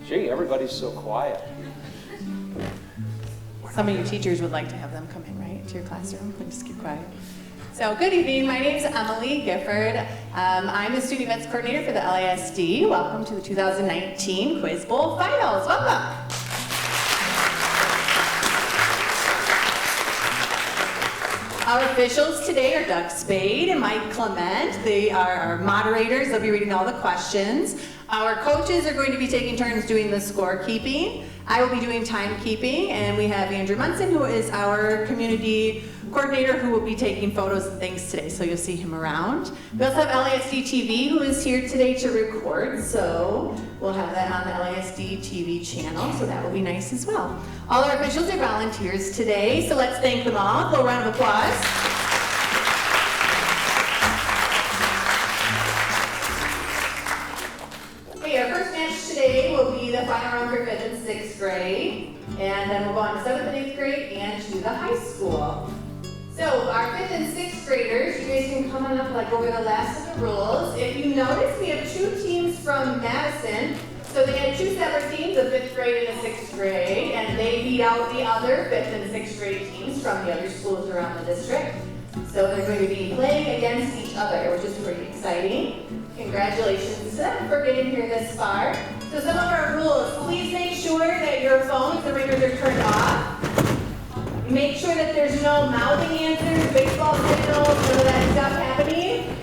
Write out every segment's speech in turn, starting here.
Gee, everybody's so quiet. Some of you teachers would like to have them come in, right, to your classroom and just keep quiet. So good evening, my name is Emily Gifford. I'm the Student Events Coordinator for the LISD. Welcome to the 2019 Quiz Bowl Finals. Welcome. Our officials today are Doug Spade and Mike Clement. They are our moderators. They'll be reading all the questions. Our coaches are going to be taking turns doing the scorekeeping. I will be doing timekeeping, and we have Andrew Munson, who is our community coordinator, who will be taking photos and things today, so you'll see him around. We also have LISDTV, who is here today to record, so we'll have that on the LISDTV channel, so that will be nice as well. All our officials are volunteers today, so let's thank them all. A little round of applause. Okay, our first match today will be the final round for 5th and 6th grade, and then we'll go on to 7th and 8th grade and to the high school. So our 5th and 6th graders, you guys can come on up like over the last of the rules. If you notice, we have 2 teams from Madison. So they had 2 separate teams, the 5th grade and the 6th grade, and they beat out the other 5th and 6th grade teams from the other schools around the district. So they're going to be playing against each other, which is pretty exciting. Congratulations to them for getting here this far. So some of our rules, please make sure that your phones, the ringers are turned off. Make sure that there's no mouthing answers, baseball signals, none of that stuff happening.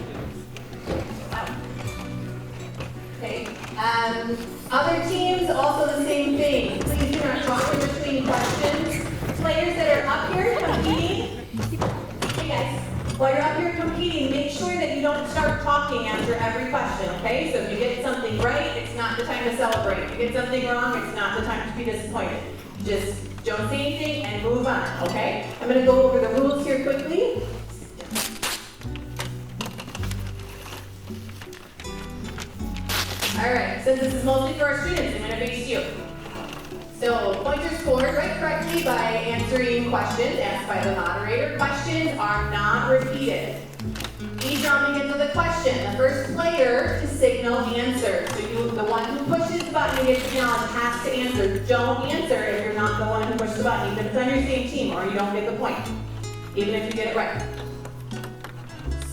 Okay. Other teams, also the same thing. Please do not talk in between questions. Players that are up here competing, hey guys, while you're up here competing, make sure that you don't start talking after every question, okay? So if you get something right, it's not the time to celebrate. If you get something wrong, it's not the time to be disappointed. Just don't say anything and move on, okay? I'm going to go over the rules here quickly. All right, since this is mostly for our students, I'm going to face you. So points are scored right correctly by answering questions asked by the moderator. Questions are not repeated. Each round begins with a question. The first player to signal answer. So the one who pushes the button and gets the challenge has to answer. Don't answer if you're not the one who pushed the button, even if it's on your same team, or you don't get the point, even if you get it right.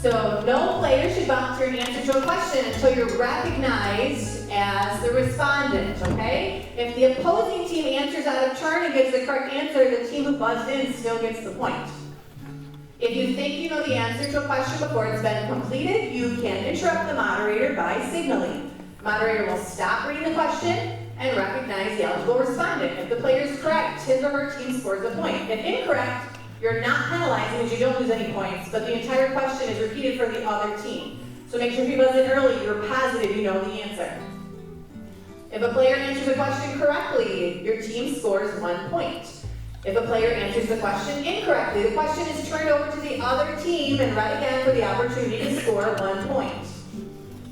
So no player should volunteer an answer to a question until you're recognized as the respondent, okay? If the opposing team answers out of turn and gives the correct answer, the team who buzzed in still gets the point. If you think you know the answer to a question before it's been completed, you can interrupt the moderator by signaling. The moderator will stop reading the question and recognize the eligible respondent. If the player is correct, his or her team scores a point. If incorrect, you're not penalizing because you don't lose any points, but the entire question is repeated for the other team. So make sure if you buzz in early, you're positive you know the answer. If a player answers a question correctly, your team scores 1 point. If a player answers the question incorrectly, the question is turned over to the other team and read again for the opportunity to score 1 point.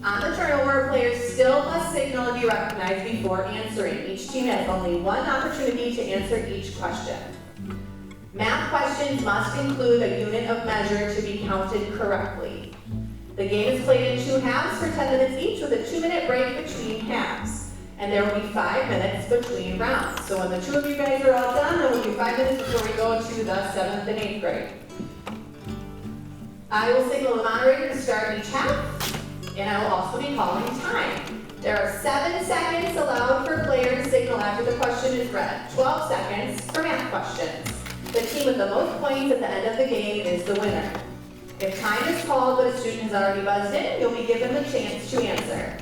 On the turnover, players still must signal to be recognized before answering. Each team has only 1 opportunity to answer each question. Math questions must include a unit of measure to be counted correctly. The game is played in 2 halves for 10 minutes each with a 2-minute break between halves. And there will be 5 minutes between rounds. So when the 2 of you guys are all done, there will be 5 minutes before we go to the 7th and 8th grade. I will signal the moderator to start each half, and I will also be calling time. There are 7 seconds allowed for player to signal after the question is read. 12 seconds for math questions. The team with the most points at the end of the game is the winner. If time is called but a student has already buzzed in, you'll be given the chance to answer.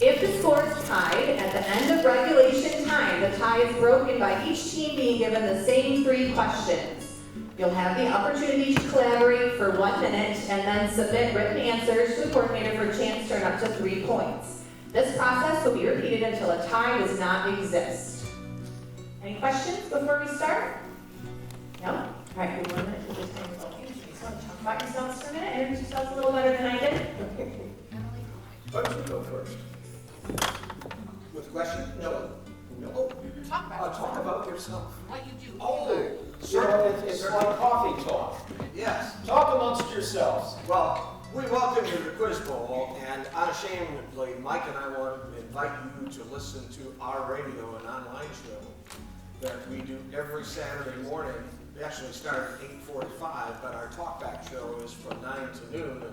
If the score is tied, at the end of regulation time, the tie is broken by each team being given the same 3 questions. You'll have the opportunity to collaborate for 1 minute and then submit written answers to the coordinator for a chance to earn up to 3 points. This process will be repeated until a tie does not exist. Any questions before we start? No? All right, we 1 minute to this time is okay. You just want to talk about yourselves for a minute? Introduce yourselves a little better than I did? Why don't you go first? With a question? No. No. Talk about yourself. What you do. Oh, So it's like coffee talk. yes. Talk amongst yourselves. Well, we welcome you to the Quiz Bowl, and unashamedly, Mike and I want to invite you to listen to our radio and online show that we do every Saturday morning. We actually start at 8:45, but our talkback show is from 9 to noon. And the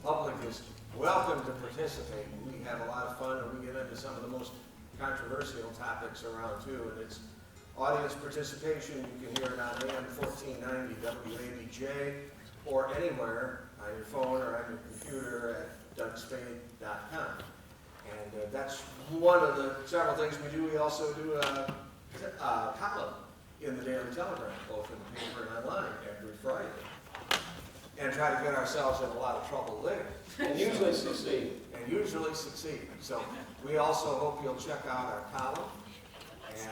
public is welcome to participate. We have a lot of fun, and we get into some of the most controversial topics around too. And it's audience participation. You can hear it on AM 1490 WABJ or anywhere on your phone or on your computer at dougspade.com. And that's one of the several things we do. We also do a column in the Daily Telegraph, both in the paper and online, every Friday. And try to get ourselves in a lot of trouble there. And usually succeed. And usually succeed. So we also hope you'll check out our column.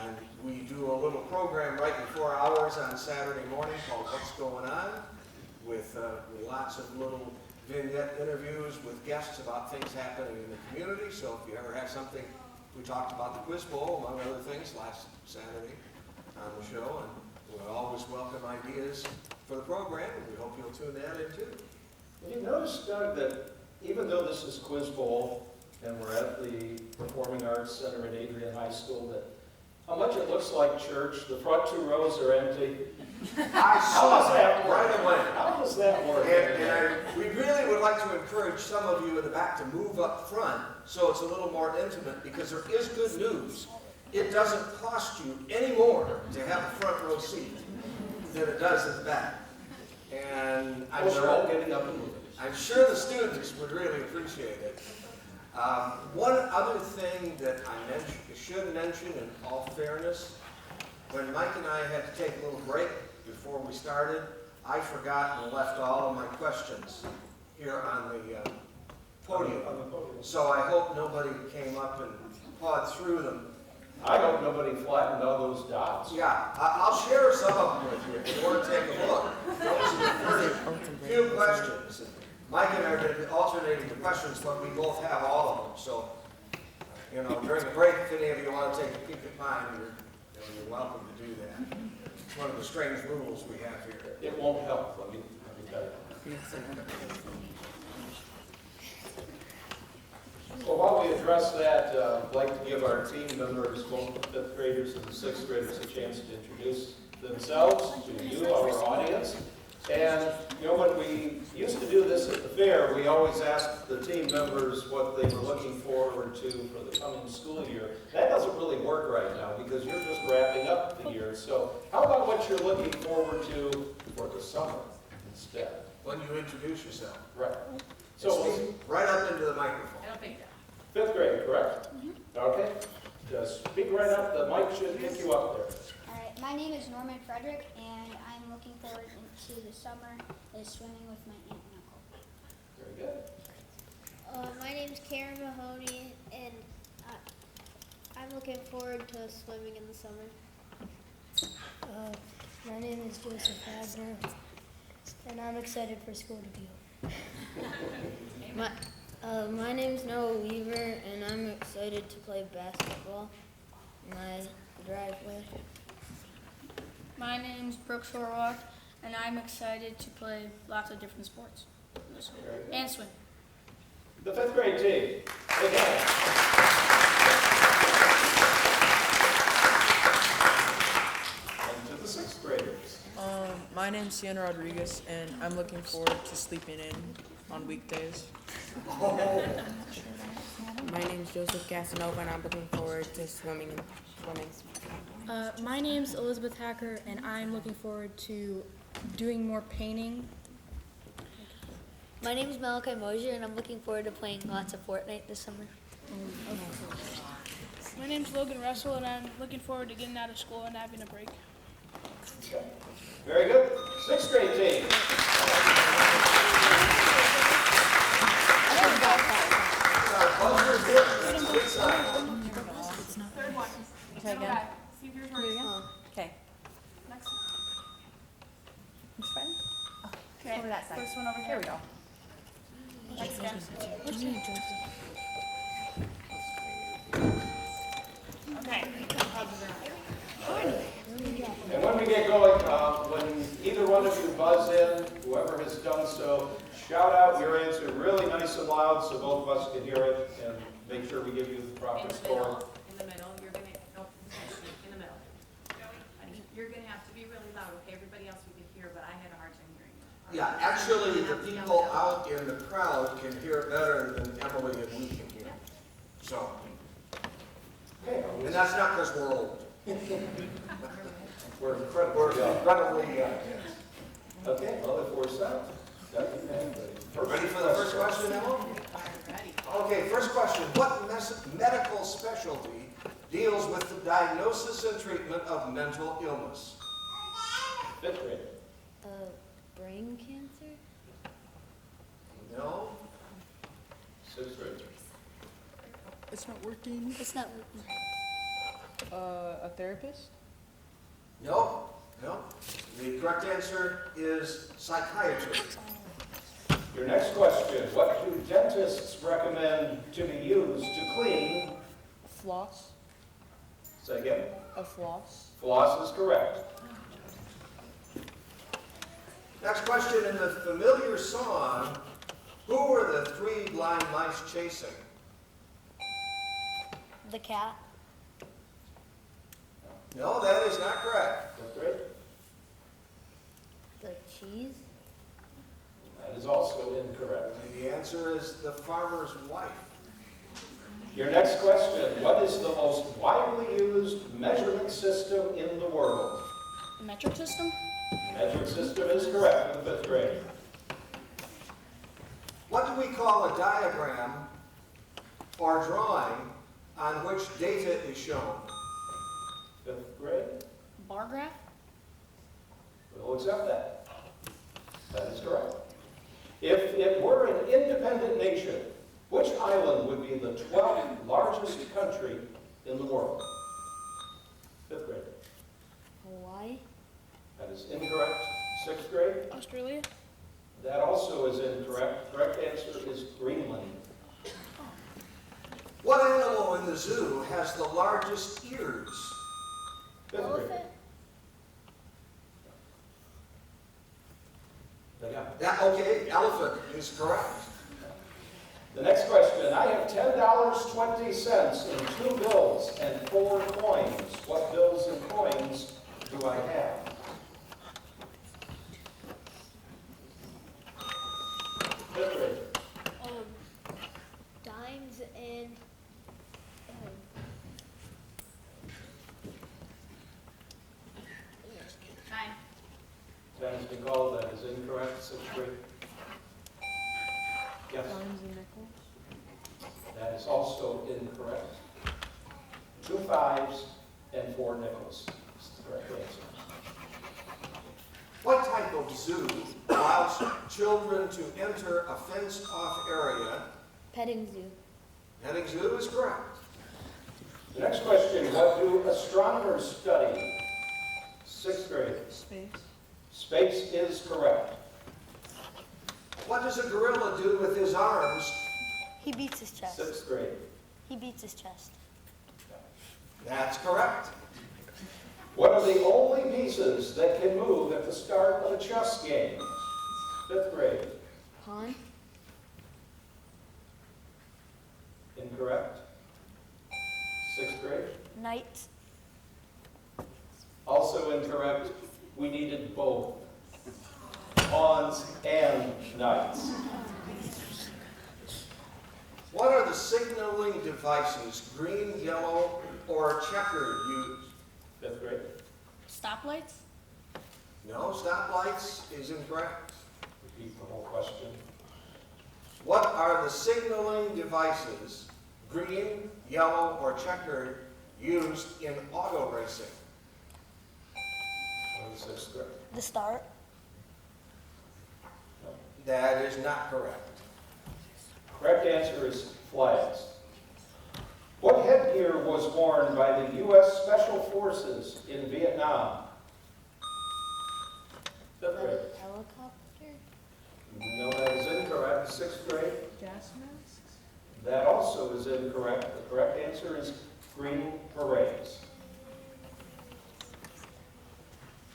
And we do a little program right before hours on Saturday morning called What's Going On, with lots of little vignette interviews with guests about things happening in the community. So if you ever have something, we talked about the Quiz Bowl, among other things, last Saturday on the show, and we'll always welcome ideas for the program, and we hope you'll tune that in too. You notice, Doug, that even though this is Quiz Bowl, and we're at the Performing Arts Center at Adrian High School, that how much it looks like church. The front 2 rows are empty. I saw that right away. How does that work? And we really would like to encourage some of you in the back to move up front so it's a little more intimate, because there is good news. It doesn't cost you any more to have a front row seat than it does at the back. And I'm They're all sure, getting up and moving. I'm sure the students would really appreciate it. One other thing that I should mention in all fairness, when Mike and I had to take a little break before we started, I forgot and left all of my questions here on the podium. So I hope nobody came up and pawed through them. I hope nobody flattened all those dots. Yeah, I'll share some of them with you if you want to take a look. Those are the few questions. Mike and I are going to be alternating the questions, but we both have all of them. So, during the break, if any of you want to take a peek at mine, you're welcome to do that. It's one of the strange rules we have here. It won't help, let me tell you. Well, while we address that, I'd like to give our team members, both the 5th graders and the 6th graders, a chance to introduce themselves to you, our audience. And, when we used to do this at the fair, we always asked the team members what they were looking forward to for the coming school year. That doesn't really work right now because you're just wrapping up the year. So how about what you're looking forward to for the summer instead? When you introduce yourself. Right. So So, speak right up into the microphone. I don't think that. 5th grade, correct? Okay. Just speak right up. The mic should pick you up there. All right, my name is Norman Frederick, and I'm looking forward to the summer is swimming with my aunt and uncle. Very good. My name's Karen Mahoney, and I'm looking forward to swimming in the summer. My name is Joseph Wagner, and I'm excited for school to be over. My name's Noah Weaver, and I'm excited to play basketball in my driveway. My name's Brooks Horwath, and I'm excited to play lots of different sports and swim. The 5th grade team. Again. And to the 6th graders. My name's Sienna Rodriguez, and I'm looking forward to sleeping in on weekdays. My name's Joseph Casanova, and I'm looking forward to swimming. My name's Elizabeth Hacker, and I'm looking forward to doing more painting. My name's Malachi Mosier, and I'm looking forward to playing lots of Fortnite this summer. My name's Logan Russell, and I'm looking forward to getting out of school and having a break. Okay. Very good. 6th grade team. Third one. Okay, Middle again. guy. See if yours works. Okay. Next. Which one? Okay. Over that side. First one over Here here. we go. Thanks, guys. Okay. And when we get going, when either one of you buzz in, whoever has done so shout out your answer really nice and loud so both of us can hear it and make sure we give you the proper score. In the middle, you're gonna, no, in the middle. Honey, you're gonna have to be really loud, okay? Everybody else we could hear, but I had a hard time hearing you. Yeah, actually, the people out in the crowd can hear better than Emily and we can hear. So, Okay, and that's not because we're old. we're incredibly We're young. incredibly young. Okay, well, if we're set, Ready for the first question, Emily? Okay, first question. What medical specialty deals with the diagnosis and treatment of mental illness? Fifth grade. Brain cancer? No? Sixth grade. It's not working. It's not working. A therapist? No? No? The correct answer is psychiatry. Your next question, what do dentists recommend to be used to clean? Floss. Say again. A floss. Floss is correct. Next question. In the familiar song, who were the three blind mice chasing? The cat? No, that is not correct. Fifth grade. The cheese? That is also incorrect. The answer is the farmer's wife. Your next question, what is the most widely used measurement system in the world? The metric system? Metric system is correct in the fifth grade. What do we call a diagram or drawing on which data is shown? Fifth grade. Bar graph? We'll accept that. That is correct. If it were an independent nation, which island would be the 12th largest country in the world? Fifth grade. Hawaii? That is incorrect. Sixth grade. Australia? That also is incorrect. Correct answer is Greenland. What animal in the zoo has the largest ears? Fifth grade. Elephant? Yeah, okay, elephant is correct. The next question. I have $10.20 in 2 bills and 4 coins. What bills and coins do I have? Fifth grade. Dimes and Time. That has been called. That is incorrect. Sixth grade. Yes. Dimes and nickels. That is also incorrect. 2 5s and 4 nickels. That's the correct answer. What type of zoo allows children to enter a fenced-off area? petting zoo. Petting zoo is correct. The next question, what do astronomers study? Sixth grade. Space. Space is correct. What does a gorilla do with his arms? He beats his chest. Sixth grade. He beats his chest. That's correct. What are the only pieces that can move at the start of a chess game? Fifth grade. Pawn? Incorrect. Sixth grade. Knight? Also incorrect. We needed both. Pawns and knights. What are the signaling devices, green, yellow, or checkered, used? Fifth grade. Stoplights? No, stoplights is incorrect. Repeat the whole question. What are the signaling devices, green, yellow, or checkered, used in auto racing? What is sixth grade? The start? No. That is not correct. Correct answer is flags. What headgear was worn by the U.S. Special Forces in Vietnam? Fifth grade. Helicopter? No, that is incorrect. Sixth grade. Gas masks. That also is incorrect. The correct answer is green berets.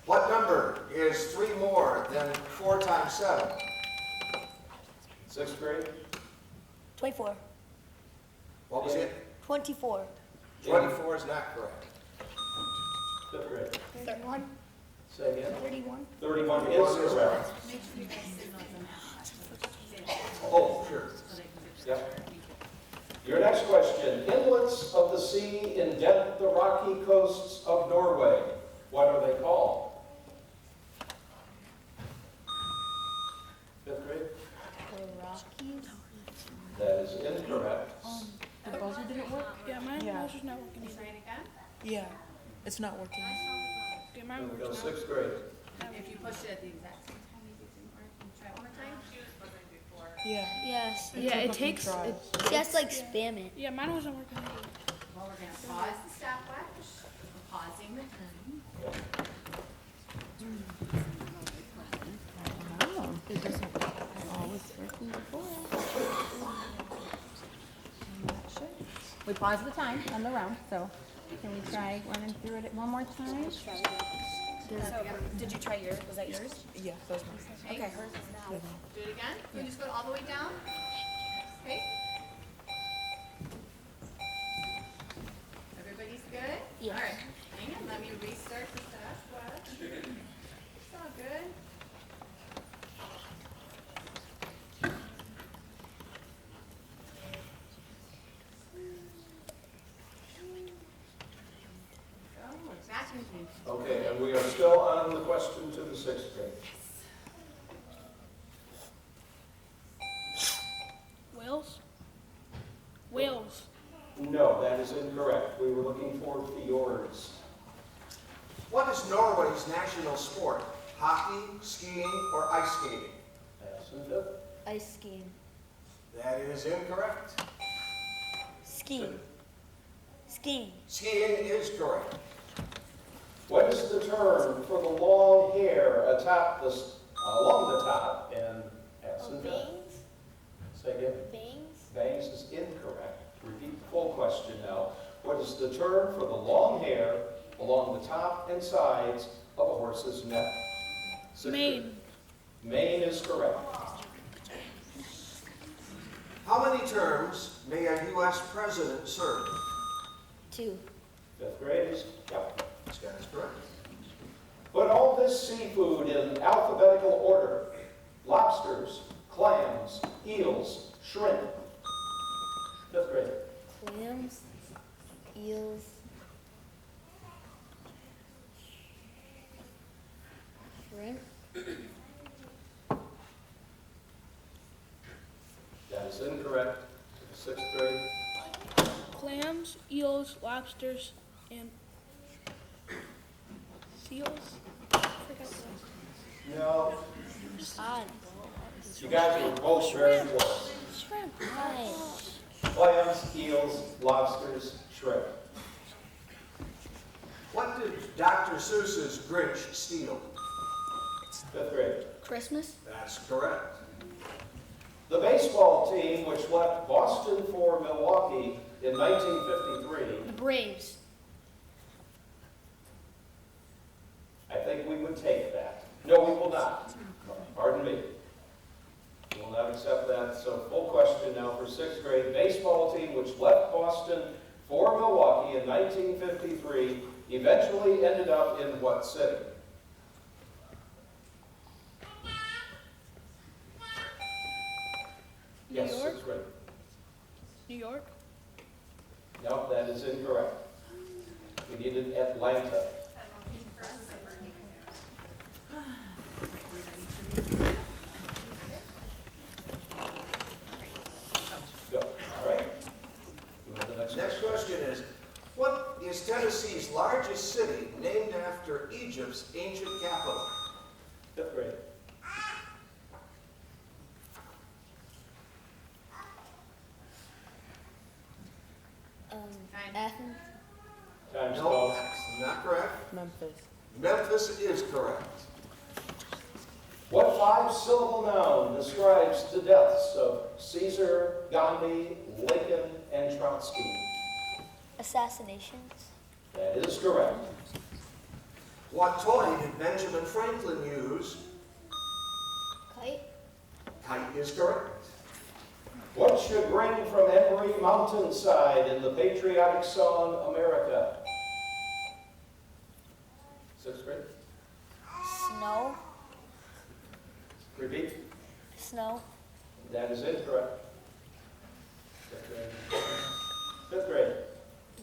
What number is 3 more than 4 times 7? Sixth grade? 24. What was it? 24. 24 is not correct. Fifth grade? 31. Say again? 31. 31 is correct. Make sure you guys signal them out. Oh, sure. So they can get Yep. Your next question. Inlets of the sea indent the rocky coasts of Norway. What are they called? Fifth grade? The Rockies. That is incorrect. The buzzer didn't work? Yeah, mine Yeah. was just not working Try either. it again. Yeah, it's not working. Yeah, mine There we go, works sixth grade. If you push it at the exact same time, maybe it didn't work. Can you try it one more time? Yeah. Yes. Yeah, it took a few takes. tries. She has to like spam it. Yeah, mine wasn't working either. Well, we're gonna pause the stopwatch. We're pausing the time. We paused the time on the round, so can we try running through it one more time? Did you try yours? Was that yours? Yeah, that was mine. Okay. Do it again. You just go all the way down. Okay. Everybody's good? Yes. All right. Hang on. Let me restart the stopwatch. It's all good. Go. We're back in here. Okay, and we are still on the question to the sixth grade. Wales? Wales. No, that is incorrect. We were looking for fjords. What is Norway's national sport? Hockey, skiing, or ice skating? Pass and fifth. Ice skiing. That is incorrect. Skiing. Skiing. Skiing is correct. What is the term for the long hair atop along the top and pass and fifth? Bangs. Say again. Bangs. Bangs is incorrect. Repeat the full question now. What is the term for the long hair along the top and sides of a horse's neck? Sixth grade. Maine. Maine is correct. How many terms may a U.S. president serve? 2. Fifth grade is, yep. This guy is correct. Put all this seafood in alphabetical order. Lobsters, clams, eels, shrimp. Fifth grade. Clams. Eels. Shrimp. That is incorrect. Sixth grade. Clams, eels, lobsters, and seals. Forgot the No, Odd. you guys were both very close. shrimp. Nice. Clams, eels, lobsters, shrimp. What did Dr. Seuss's Grinch steal? Fifth grade. Christmas. That's correct. The baseball team, which left Boston for Milwaukee in 1953, The Braves. I think we would take that. No, we will not. Pardon me. We will not accept that. So full question now for sixth grade. Baseball team, which left Boston for Milwaukee in 1953, eventually ended up in what city? New Yes, York. sixth grade. New York. No, that is incorrect. We needed Atlanta. Go. All right. Move to the next Next question is, what is Tennessee's largest city named after Egypt's ancient capital? fifth grade. Athens. Time's No, up. that's not correct. Memphis. Memphis is correct. What five-syllable noun describes the deaths of Caesar, Gandhi, Lincoln, and Trotsky? Assassinations. That is correct. What toy did Benjamin Franklin use? Kite. Kite is correct. What should ring from every mountainside in the patriotic song America? 6th grade. Snow. Repeat. Snow. That is incorrect. 5th grade. 5th grade.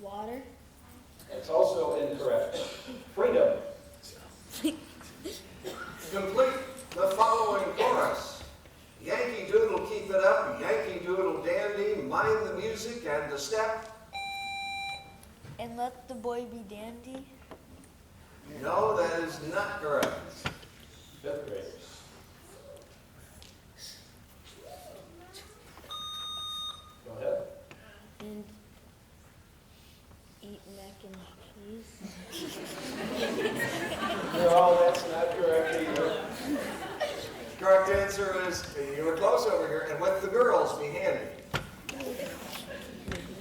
Water. That's also incorrect. Freedom. Complete the following chorus. Yankee Doodle, keep it up. Yankee Doodle dandy, mind the music and the step. And let the boy be dandy. No, that is not correct. 5th grade. Go ahead. And eat mac and cheese. No, that's not correct either. Correct answer is, you were close over here, and with the girls, be handy.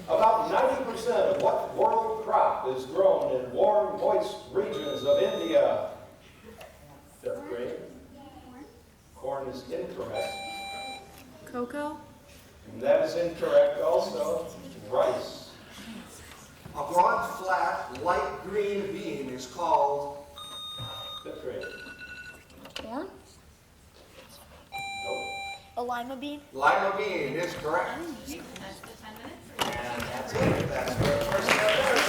About 90% of what world crop is grown in warm, moist regions of India? 5th grade. Corn is incorrect. Cocoa? That is incorrect also. Rice. A broad, flat, light green bean is called 5th grade. Corn? Nope. A lima bean. lima bean is correct. That's the 10 minutes. And that's it. That's where the first step is.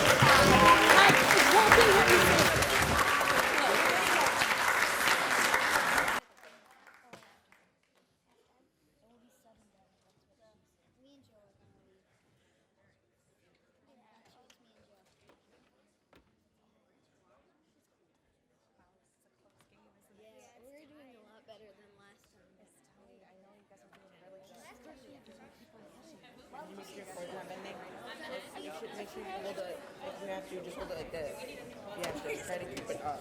We're doing a lot better than last time. You should make sure you hold it, if you have to, just hold it like this. You have to try to keep it up.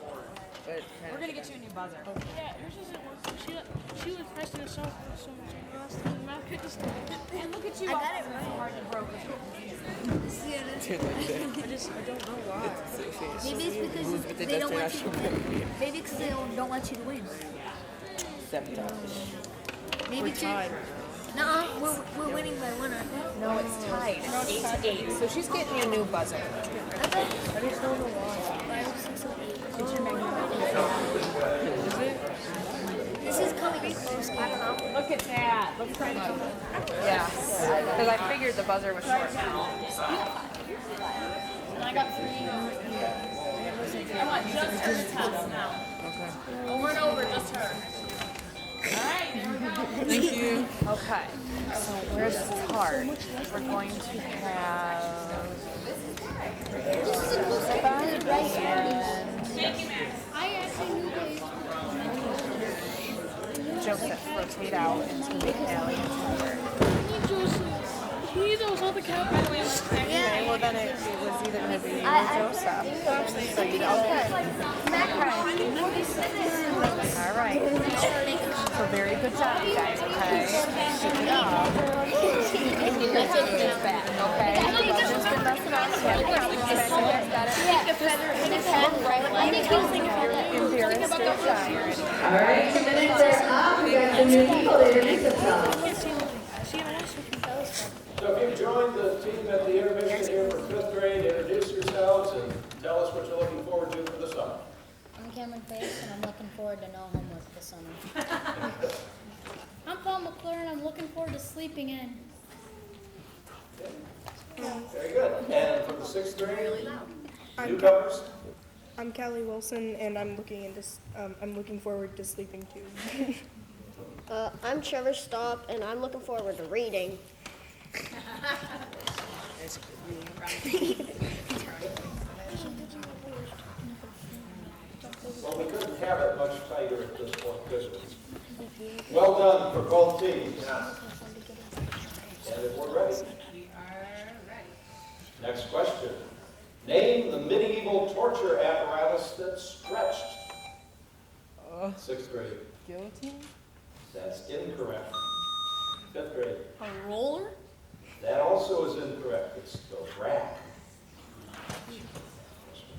But We're gonna get you a new buzzer. Yeah, yours doesn't work. She was pressing it so much last time. The mouth just And look at you. I got it right. Hard and broken. I don't know why. Maybe it's because they don't want you to win. Maybe because they don't want you to win. Maybe We're tied. No, we're winning by one, aren't we? No, it's tied. It's 8-8. So she's getting you a new buzzer. Okay. I just don't know why. 5, 6, 8. This is coming close. I don't know. Look at that. Let's try to. Yeah. Because I figured the buzzer was short now. And I got 3. I want just her to test now. Okay. Over and over, just her. All right, there we go. Thank you. Okay, so where's the card? We're going to have. I actually knew they. Joseph, rotate out. It's going to be Allie and Tyler. He needs those other cowboys. Okay, well then it was either going to be you or Joseph. So you All right. So very good job, you guys, okay? Keep it up. That's it, get back, okay? Buzzer's been messing up, so you have to back there. Got it? I think he was thinking about that. Embarrassed or shy or anything. All right, 2 minutes are up. We got some new people to introduce themselves. So if you've joined the team at the intermission here for 5th grade, introduce yourselves and tell us what you're looking forward to for the summer. I'm Cameron Pace, and I'm looking forward to no homework this summer. I'm Paul McClure, and I'm looking forward to sleeping in. Very good. And for the 6th grade, newcomers? I'm Callie Wilson, and I'm looking forward to sleeping too. I'm Trevor Stopp, and I'm looking forward to reading. Well, we couldn't have it much tighter at this point, could we? Well done for both teams. And if we're ready. We are ready. Next question. Name the medieval torture apparatus that stretched. 6th grade. Guillotine? That's incorrect. 5th grade. A roller? That also is incorrect. It's the rack.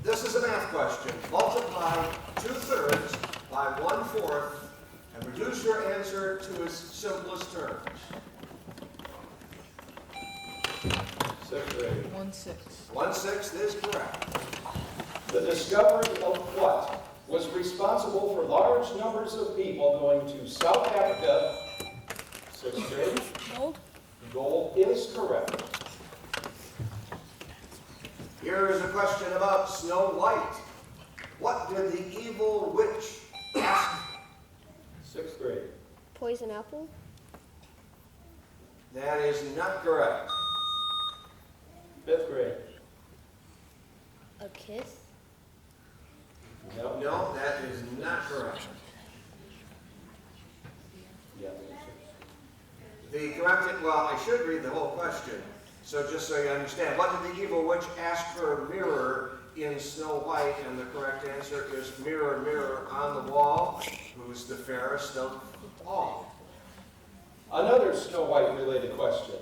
This is a math question. Multiply 2/3 by 1/4 and reduce your answer to its simplest terms. Sixth grade. 1-6. 1/6 is correct. The discovery of what was responsible for large numbers of people going to South Africa? Sixth grade. Gold. Gold is correct. Here is a question about Snow White. What did the evil witch ask? Sixth grade. Poison apple? That is not correct. Fifth grade. A kiss? No. No, that is not correct. Yeah. The correct, well, I should read the whole question. So just so you understand, what did the evil witch ask her mirror in Snow White? And the correct answer is mirror, mirror on the wall, who's the fairest of all? Another Snow White related question.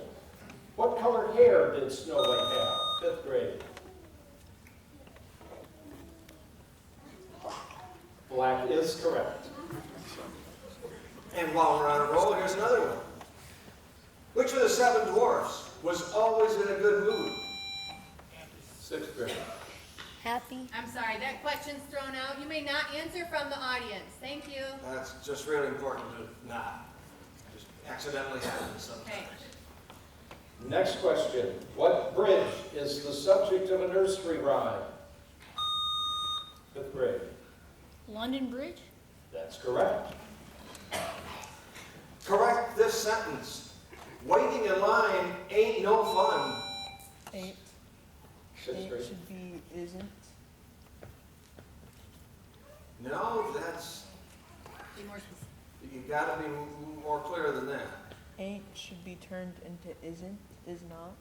What color hair did Snow White have? Fifth grade. Black is correct. And while we're on a roll, here's another one. Which of the 7 dwarfs was always in a good mood? Sixth grade. Happy? I'm sorry, that question's thrown out. You may not answer from the audience. Thank you. That's just really important to not. Just accidentally happens sometimes. Okay. Next question. What bridge is the subject of a nursery rhyme? Fifth grade. London Bridge. That's correct. Correct this sentence. Waiting in line ain't no fun. 8. Sixth 8 grade. should be isn't. No, that's, Be more specific. you gotta be more clear than that. 8 should be turned into isn't, is not.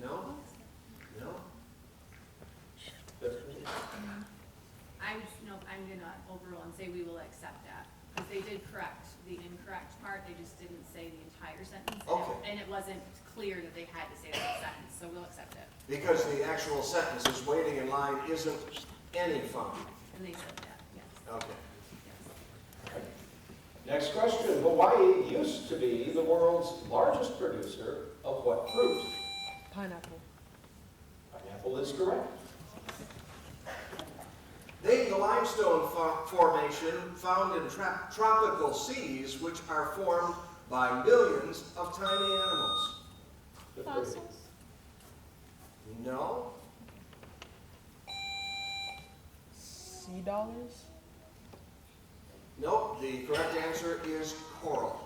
No? No? Fifth grade. I'm gonna overrule and say we will accept that. Because they did correct the incorrect part, they just didn't say the entire sentence. Okay. And it wasn't clear that they had to say that sentence, so we'll accept it. Because the actual sentence is waiting in line isn't any fun. And they said that, yes. Okay. Yes. Next question. Hawaii used to be the world's largest producer of what fruit? Pineapple. Pineapple is correct. Name the limestone formation found in tropical seas, which are formed by millions of tiny animals. Fifth grade. Fossils. No? Sea dollars. Nope, the correct answer is coral.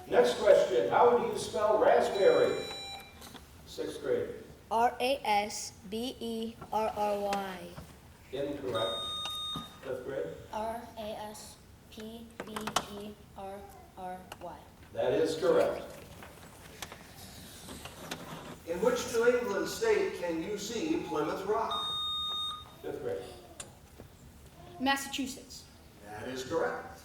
Next question. How do you spell raspberry? Sixth grade. RASBERRY. Incorrect. Fifth grade. RASPBERRY. That is correct. In which New England state can you see Plymouth Rock? Fifth grade. Massachusetts. That is correct.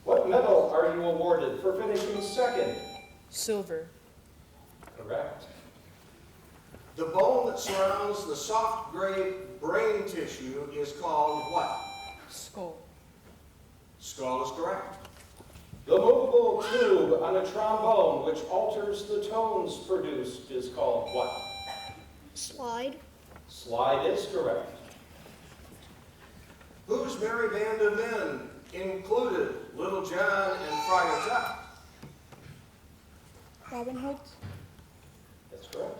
What medal are you awarded for finishing second? Silver. Correct. The bone that surrounds the soft gray brain tissue is called what? Skull. Skull is correct. The movable tube on a trombone which alters the tones produced is called what? Slide. Slide is correct. Whose merry band of men included Little John and Friar Tuck? Robin Hood. That's correct.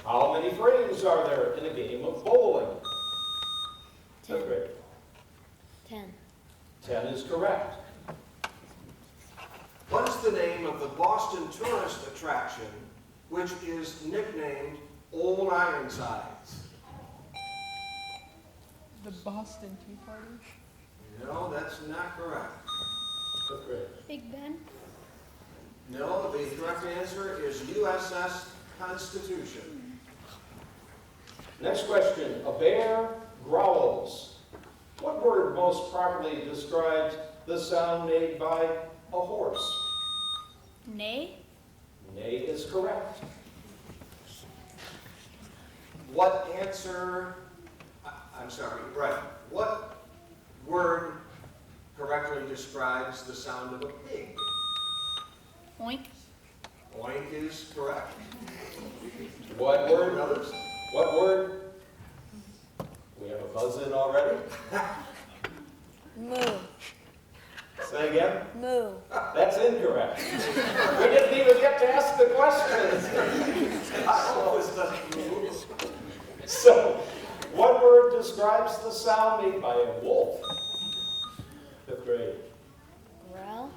How many frames are there in a game of bowling? Fifth grade. 10. 10 is correct. What is the name of the Boston tourist attraction which is nicknamed Old Ironsides? The Boston Tea Party. No, that's not correct. Fifth grade. Big Ben. No, the correct answer is USS Constitution. Next question. A bear growls. What word most properly describes the sound made by a horse? Nay. Neigh is correct. What answer, I'm sorry, right. What word correctly describes the sound of a pig? Oink. Oink is correct. What word? Others? What word? We have a buzz-in already. Moo. Say again. Moo. That's incorrect. We didn't even get to ask the questions. So, what word describes the sound made by a wolf? 5th grade. Growl.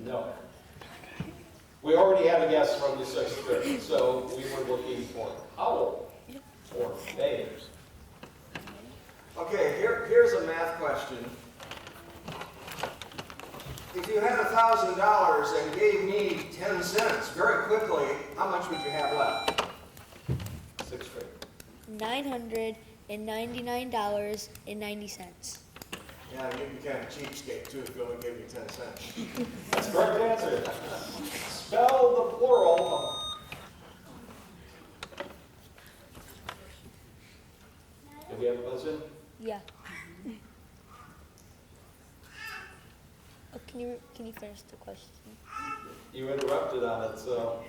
No. We already had a guess from the 6th grade, so we were looking for owl or bay. Okay, here's a math question. If you had $1,000 and gave me 10 cents very quickly, how much would you have left? 6th grade. $999.90. Yeah, you'd be kind of cheapskate too if you only gave me 10 cents. That's the correct answer. Spell the plural of... Do we have a buzz-in? Yeah. Oh, can you finish the question? You interrupted on it, so...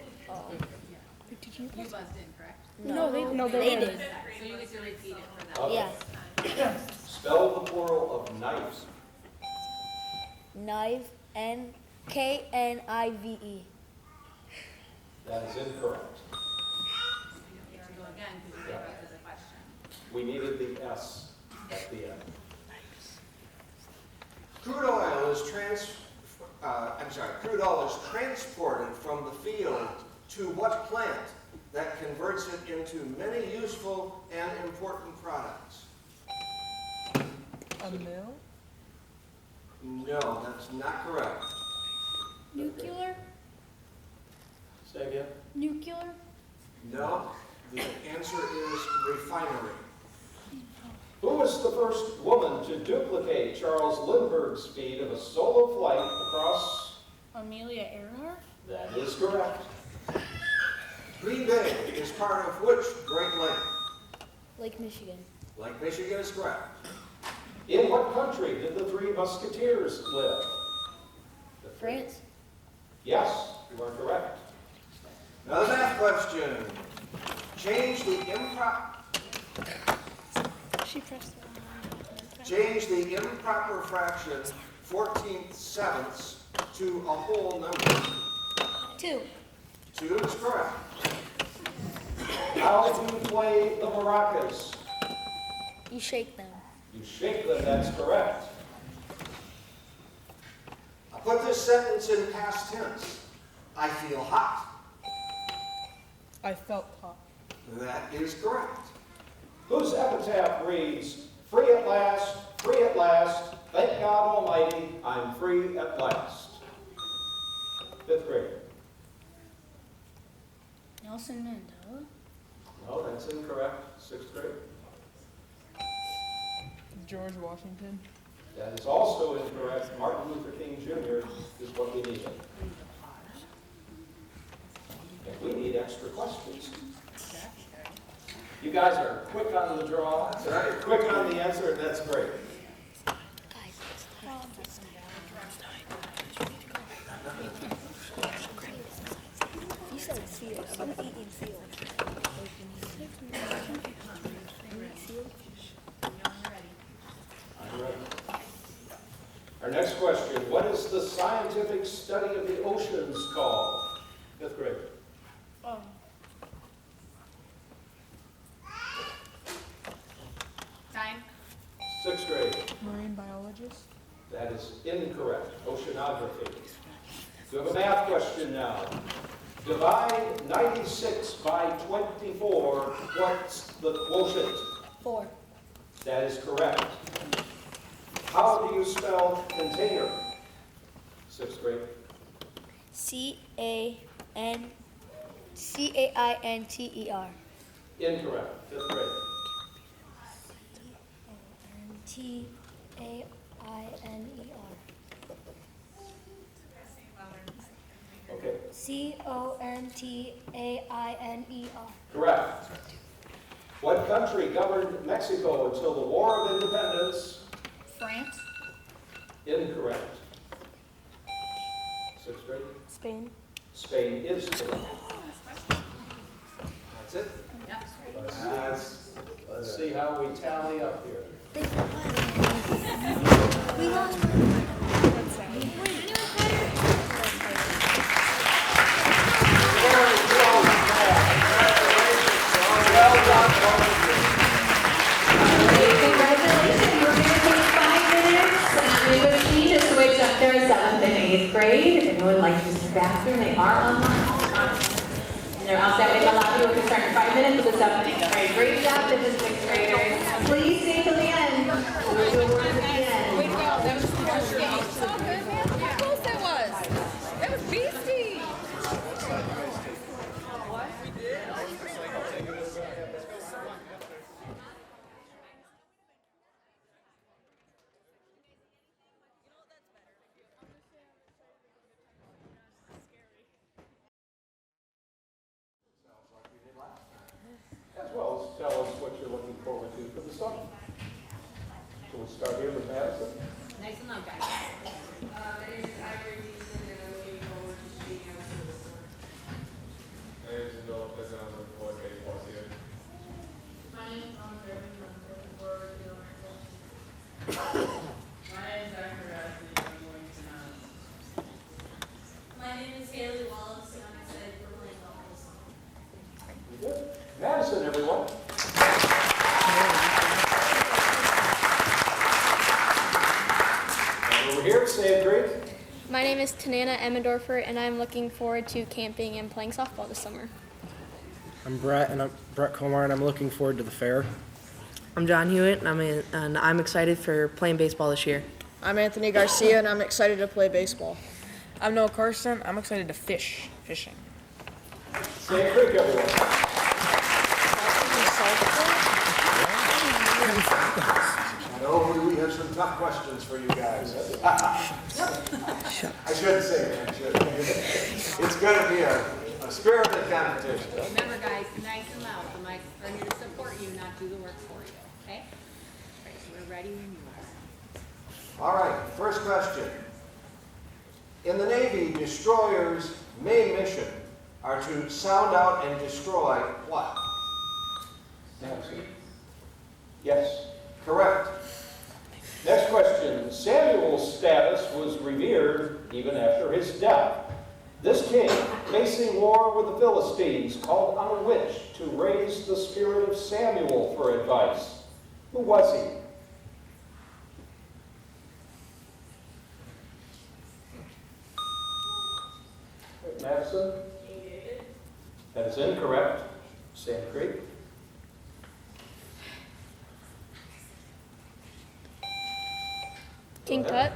Did you? You buzzed in, correct? No, they did. So you get to repeat it for them. Okay. Yeah. Spell the plural of knives. Knife. Knive. That is incorrect. You have to go again because you gave it as a question. We needed the S at the end. Crude oil is transported from the field to what plant that converts it into many useful and important products? A mill? No, that's not correct. Nuclear? Say again? Nuclear? No, the answer is refinery. Who was the first woman to duplicate Charles Lindbergh's feat of a solo flight across... Amelia Earhart. That is correct. Green Bay is part of which Great Lake? Lake Michigan. Lake Michigan is correct. In what country did the Three Musketeers live? France. Yes, you are correct. Now the math question. Change the improper fraction 14/7 to a whole number. 2. 2 is correct. How do you play the maracas? You shake them. You shake them, that's correct. I'll put this sentence in past tense. I feel hot. I felt hot. That is correct. Whose epitaph reads, free at last, thank God Almighty, I'm free at last. 5th grade. Nelson Mandela. No, that's incorrect. 6th grade. George Washington. That is also incorrect. Martin Luther King Jr. is what we need. And we need extra questions. You guys are quick on the draw, quick on the answer, and that's great. You said field. I'm eating field. I'm ready. Our next question, what is the scientific study of the oceans called? 5th grade. Time. 6th grade. Marine biologist. That is incorrect. Oceanography. We have a math question now. Divide 96 by 24. What's the quotient? 4. That is correct. How do you spell container? 6th grade. Cainter. Incorrect. 5th grade. Tainer. Okay. Container. Correct. What country governed Mexico until the War of Independence? France. Incorrect. 6th grade. Spain. Spain is correct. That's it? Let's see how we tally up here. We lost. Congratulations, we're going to take 5 minutes in between to switch up their 7th and 8th grade. If anyone would like to use the bathroom, they are online. And they're all set with a lobby. We're going to start in 5 minutes with the 7th and 8th grade. Great job to the 6th graders. Please stay till the end. We'll do awards at the end. Way to go. That was so good, man. How close that was. That was beastie. As well as tell us what you're looking forward to for the summer. So we'll start here with Madison. Nice and loud, guys. My name is Haley Wallace, and I'm excited for playing golf this summer. Good. Madison, everyone. And over here, say it great. My name is Tanana Emmendorfer, and I'm looking forward to camping and playing softball this summer. I'm Brett Comar, and I'm looking forward to the fair. I'm John Hewitt, and I'm excited for playing baseball this year. I'm Anthony Garcia, and I'm excited to play baseball. I'm Noah Carson. I'm excited to fishing. Say it quick, everyone. And hopefully we have some tough questions for you guys. I shouldn't say that, I should. It's going to be a spirited competition. Remember, guys, nice and loud. The mics are here to support you, not do the work for you. Okay? All right, so we're ready when you are. All right, first question. In the Navy, destroyers' main mission are to sound out and destroy what? Madison. Yes. Correct. Next question. Samuel's status was revered even after his death. This king, facing war with the Philistines, called on a witch to raise the spirit of Samuel for advice. Who was he? Madison? That is incorrect. Sand Creek? King Tut.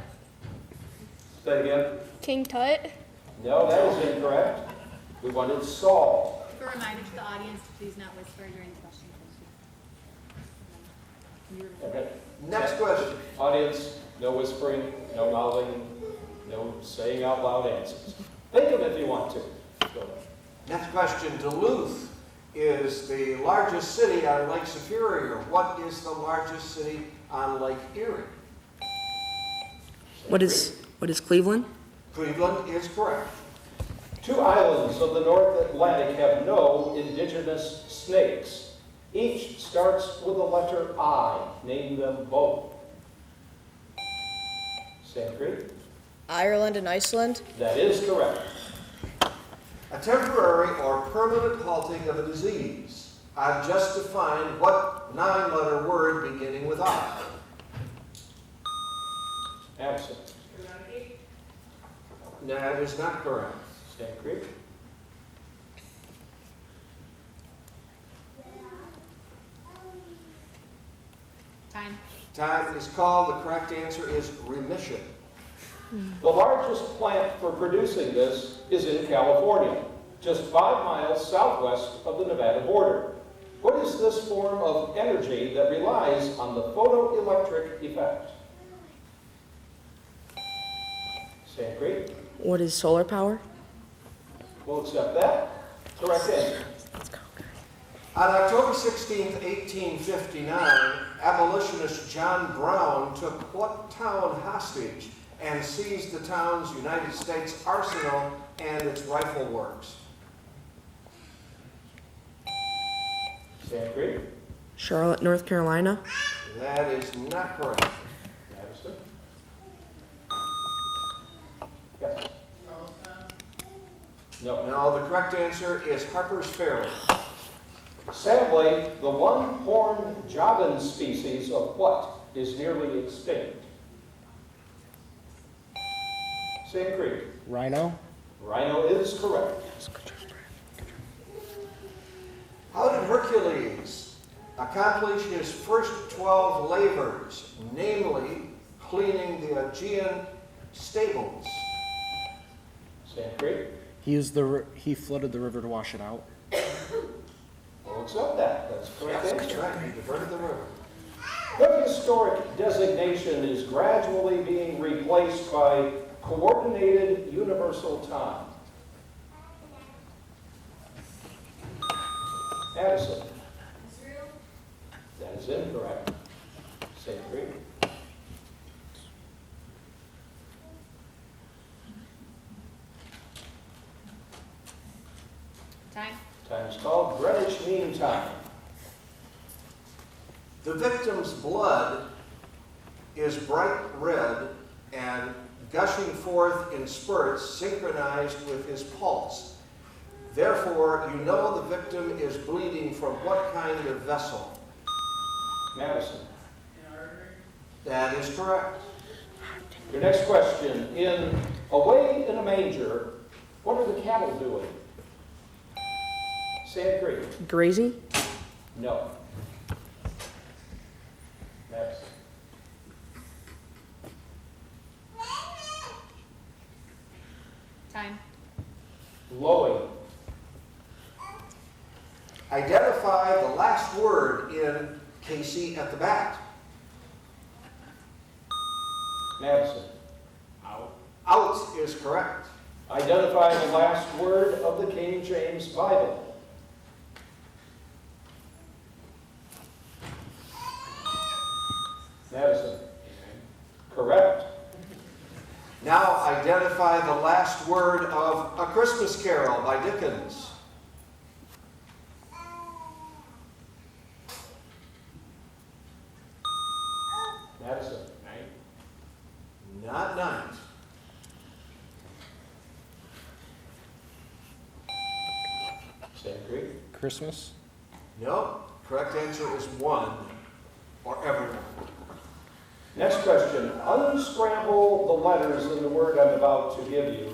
Say it again. King Tut. No, that is incorrect. We wanted Saul. For a reminder to the audience to please not whisper during the question. Okay. Next question. Audience, no whispering, no mouthing, no saying out loud answers. Think of it if you want to. Go ahead. Next question. Duluth is the largest city on Lake Superior. What is the largest city on Lake Erie? What is Cleveland? Cleveland is correct. 2 islands of the North Atlantic have no indigenous snakes. Each starts with the letter I. Name them both. Sand Creek? Ireland and Iceland. That is correct. A temporary or permanent halting of a disease. I've just defined what 9-letter word beginning with I. Absent. That is not correct. Sand Creek? Time. Time is called. The correct answer is remission. The largest plant for producing this is in California, just 5 miles southwest of the Nevada border. What is this form of energy that relies on the photoelectric effect? Sand Creek? What is solar power? We'll accept that. Correct answer. On October 16, 1859, abolitionist John Brown took what town hostage and seized the town's United States arsenal and it's Rifle Works. Sand Creek? Charlotte, North Carolina. That is not correct. Madison? Yes. No. No, the correct answer is Harper's Ferry. Sadly, the one-horned jobbin species of what is nearly extinct? Sand Creek. Rhino? Rhino is correct. How did Hercules accomplish his first 12 labors, namely cleaning the Aegean stables? Sand Creek. He flooded the river to wash it out. We'll accept that. That's correct. That's right, he diverted the river. What historic designation is gradually being replaced by Coordinated Universal Time? Addison. Israel? That is incorrect. Sand Creek. Time. Time is called Greenwich Mean Time. The victim's blood is bright red and gushing forth in spurts synchronized with his pulse. Therefore, you know the victim is bleeding from what kind of vessel? Madison. That is correct. Your next question. Away in a manger, what are the cattle doing? Sand Creek. Grazing. No. Madison. Time. Lowing. Identify the last word in Casey at the bat. Madison. Out is correct. Identify the last word of the King James Bible. Madison. Correct. Now identify the last word of A Christmas Carol by Dickens. Madison. Not night. Sand Creek. Christmas? No. Correct answer is one or everyone. Next question. Unscramble the letters in the word I'm about to give you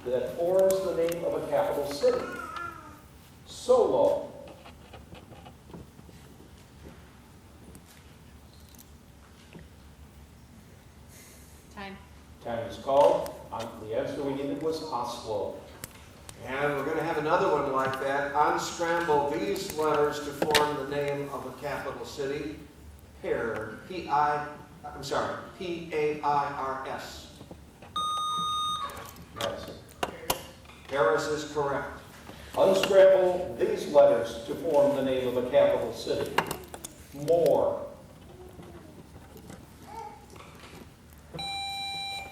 that forms the name of a capital city. Solo. Time. Time is called. The answer we needed was Oslo. And we're going to have another one like that. Unscramble these letters to form the name of a capital city. P-A-I-R-S. Madison. Paris is correct. Unscramble these letters to form the name of a capital city. More.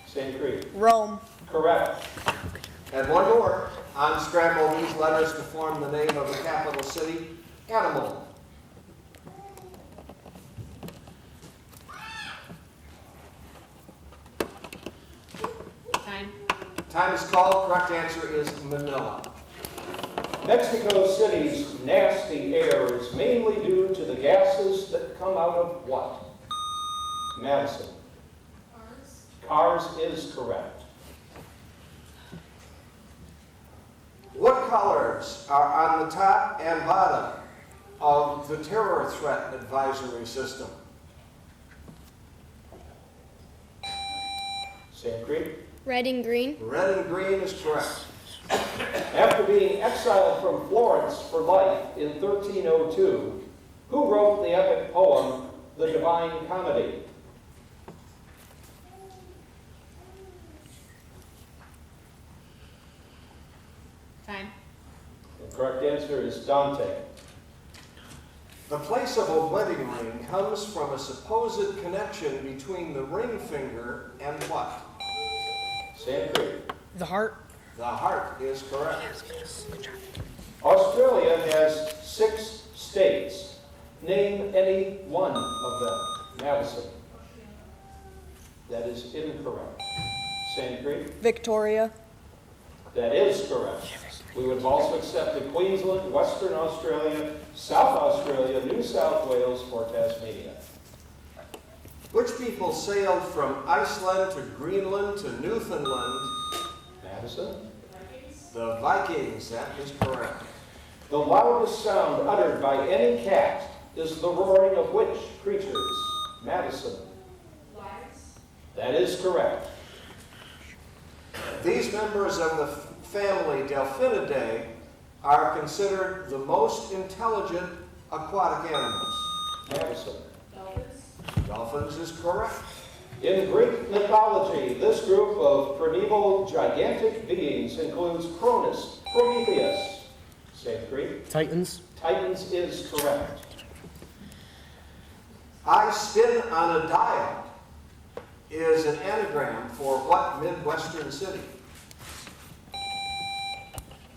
Sand Creek. Rome. Correct. And one more. Unscramble these letters to form the name of a capital city. Animal. Time. Time is called. Correct answer is Manila. Mexico City's nasty air is mainly due to the gases that come out of what? Madison. Cars is correct. What colors are on the top and bottom of the terror threat advisory system? Sand Creek. Red and green. Red and green is correct. After being exiled from Florence for life in 1302, who wrote the epic poem, The Divine Comedy? Time. The correct answer is Dante. The place of a wedding ring comes from a supposed connection between the ring finger and what? Sand Creek. The heart. The heart is correct. Australia has 6 states. Name any one of them. Madison. That is incorrect. Sand Creek. Victoria. That is correct. We would have also accepted Queensland, Western Australia, South Australia, New South Wales, or Tasmania. Which people sailed from Iceland to Greenland to Newfoundland? Madison. The Vikings, that is correct. The loudest sound uttered by any cat is the roaring of which creatures? Madison. That is correct. These members of the family Delphinidae are considered the most intelligent aquatic animals. Madison. Dolphins is correct. In Greek mythology, this group of primeval gigantic beings includes Cronus, Prometheus. Sand Creek. Titans. Titans is correct. I spin on a dial is an anagram for what Midwestern city?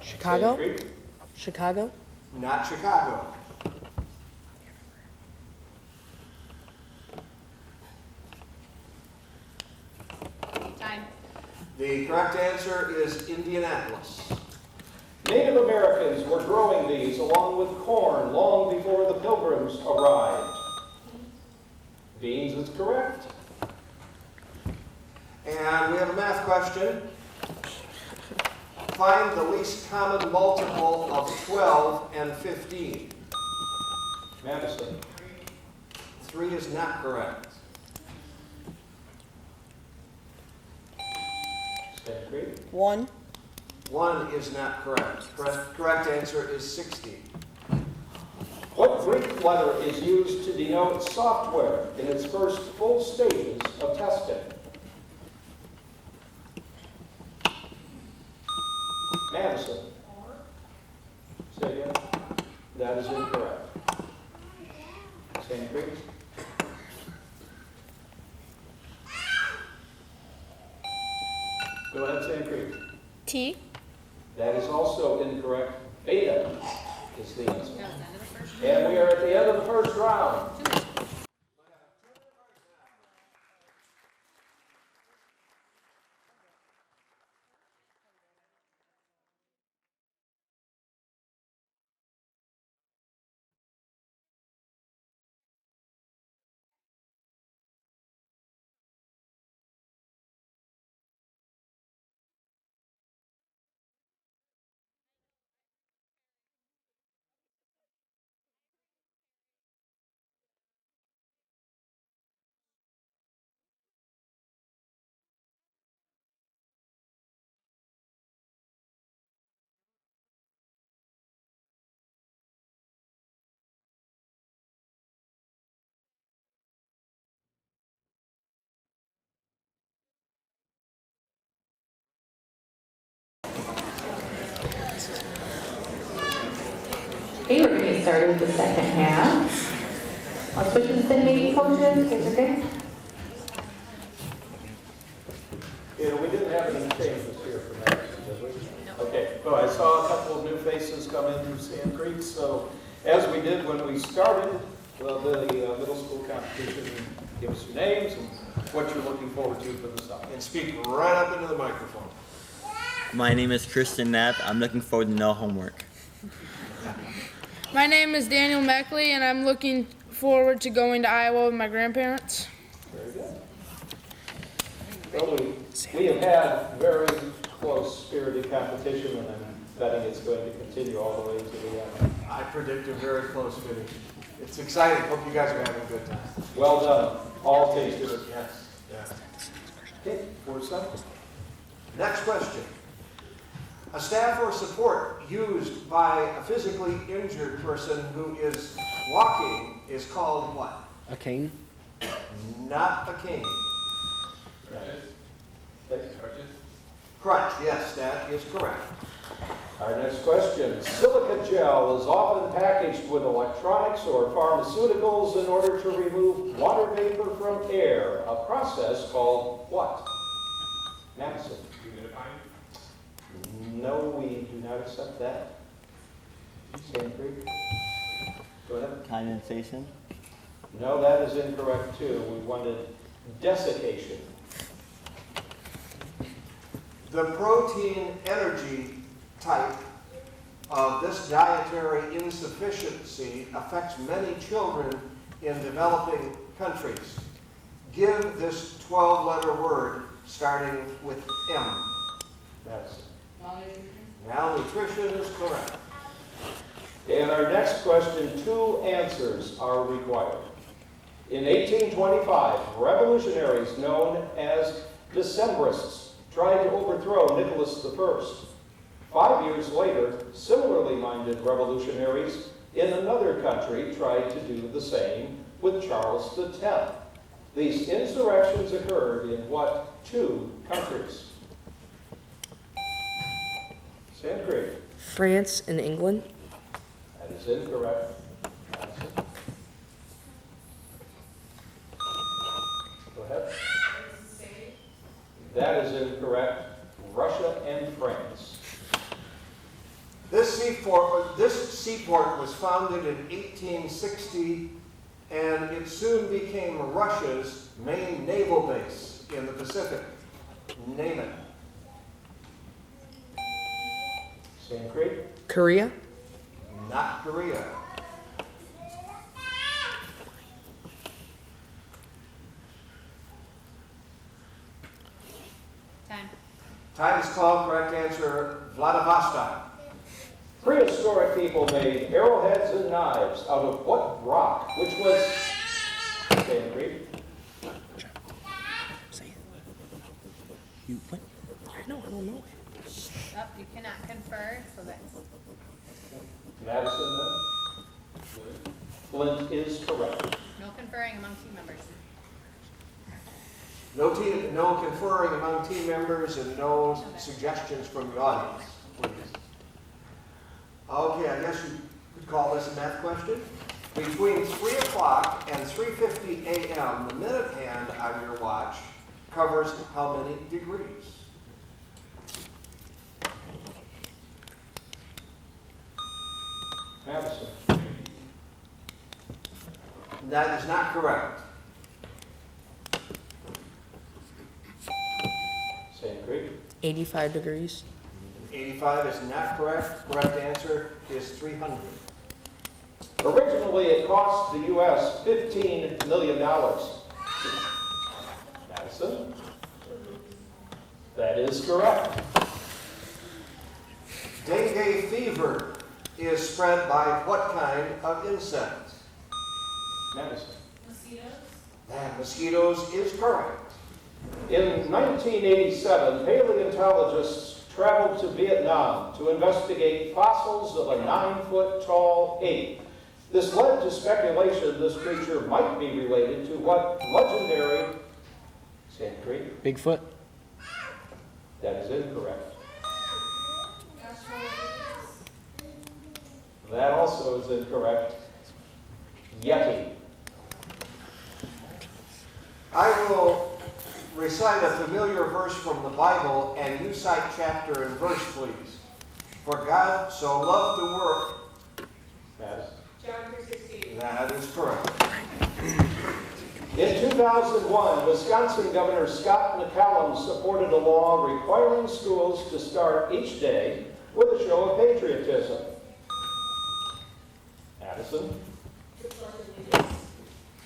Chicago? Sand Creek. Chicago? Not Chicago. Time. The correct answer is Indianapolis. Native Americans were growing these along with corn long before the Pilgrims arrived. Beans is correct. And we have a math question. Find the least common multiple of 12 and 15. Madison. 3 is not correct. Sand Creek. 1. 1 is not correct. Correct answer is 60. What Greek letter is used to denote software in its first full stages of testing? Madison. Say again. That is incorrect. Sand Creek. Go ahead, Sand Creek. T. That is also incorrect. Beta is the answer. And we are at the end of the first round. Okay, we're going to get started with the second half. I'll switch to the same meeting portion. Is okay? You know, we didn't have any changes here for that, did we? Okay, well, I saw a couple of new faces come in through Sand Creek, so as we did when we started the middle school competition, give us your names and what you're looking forward to for the summer. And speak right up into the microphone. My name is Kristen Knapp. I'm looking forward to no homework. My name is Daniel Meckley, and I'm looking forward to going to Iowa with my grandparents. Very good. Well, we have had very close spirited competition, and I'm betting it's going to continue all the way to the end. I predict a very close finish. It's exciting. Hope you guys are having a good time. Well done, all teams. Yes. Yeah. Okay, 4 seconds. Next question. A staff or support used by a physically injured person who is walking is called what? A cane. Not a cane. Crutch, yes, that is correct. Our next question. Silica gel is often packaged with electronics or pharmaceuticals in order to remove water vapor from air, a process called what? Madison. No, we do not accept that. Sand Creek? Go ahead. Condensation. No, that is incorrect too. We wanted desiccation. The protein energy type of this dietary insufficiency affects many children in developing countries. Give this 12-letter word starting with M. That's Malnutrition is correct. And our next question, 2 answers are required. In 1825, revolutionaries known as Decembrists tried to overthrow Nicholas I. 5 years later, similarly minded revolutionaries in another country tried to do the same with Charles X. These insurrections occurred in what 2 countries? Sand Creek. France and England. That is incorrect. Go ahead. That is incorrect. Russia and France. This seaport was founded in 1860, and it soon became Russia's main naval base in the Pacific. Name it. Sand Creek. Korea. Not Korea. Time. Time is called. Correct answer, Vladivostok. Prehistoric people made arrowheads and knives out of what rock? Which was Sand Creek. You what? I don't know. Oh, you cannot confer, so that's... Madison then? Flint is correct. No conferring among team members. No conferring among team members and no suggestions from the audience, please. Okay, I guess you could call this a math question. Between 3 o'clock and 3:50 a.m., the minute hand on your watch covers how many degrees? Madison. That is not correct. Sand Creek. 85 degrees. 85 is not correct. Correct answer is 300. Originally, it cost the U.S. $15 million. Madison. That is correct. Dengue fever is spread by what kind of insect? Madison. Mosquitoes? That mosquitoes is correct. In 1987, paleontologists traveled to Vietnam to investigate fossils of a 9-foot-tall ape. This led to speculation this creature might be related to what legendary... Sand Creek? Bigfoot? That is incorrect. That also is incorrect. Yeti. I will recite a familiar verse from the Bible, and you cite chapter and verse, please. For God so loved the world. Yes. John 3:16. That is correct. In 2001, Wisconsin Governor Scott McCallum supported a law requiring schools to start each day with a show of patriotism. Addison?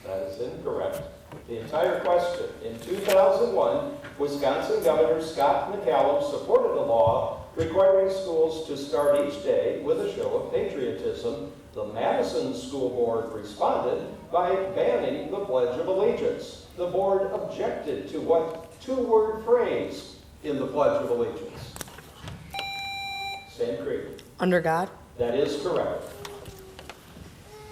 That is incorrect. The entire question. In 2001, Wisconsin Governor Scott McCallum supported a law requiring schools to start each day with a show of patriotism. The Madison School Board responded by banning the Pledge of Allegiance. The board objected to what 2-word phrase in the Pledge of Allegiance? Sand Creek. Under God. That is correct.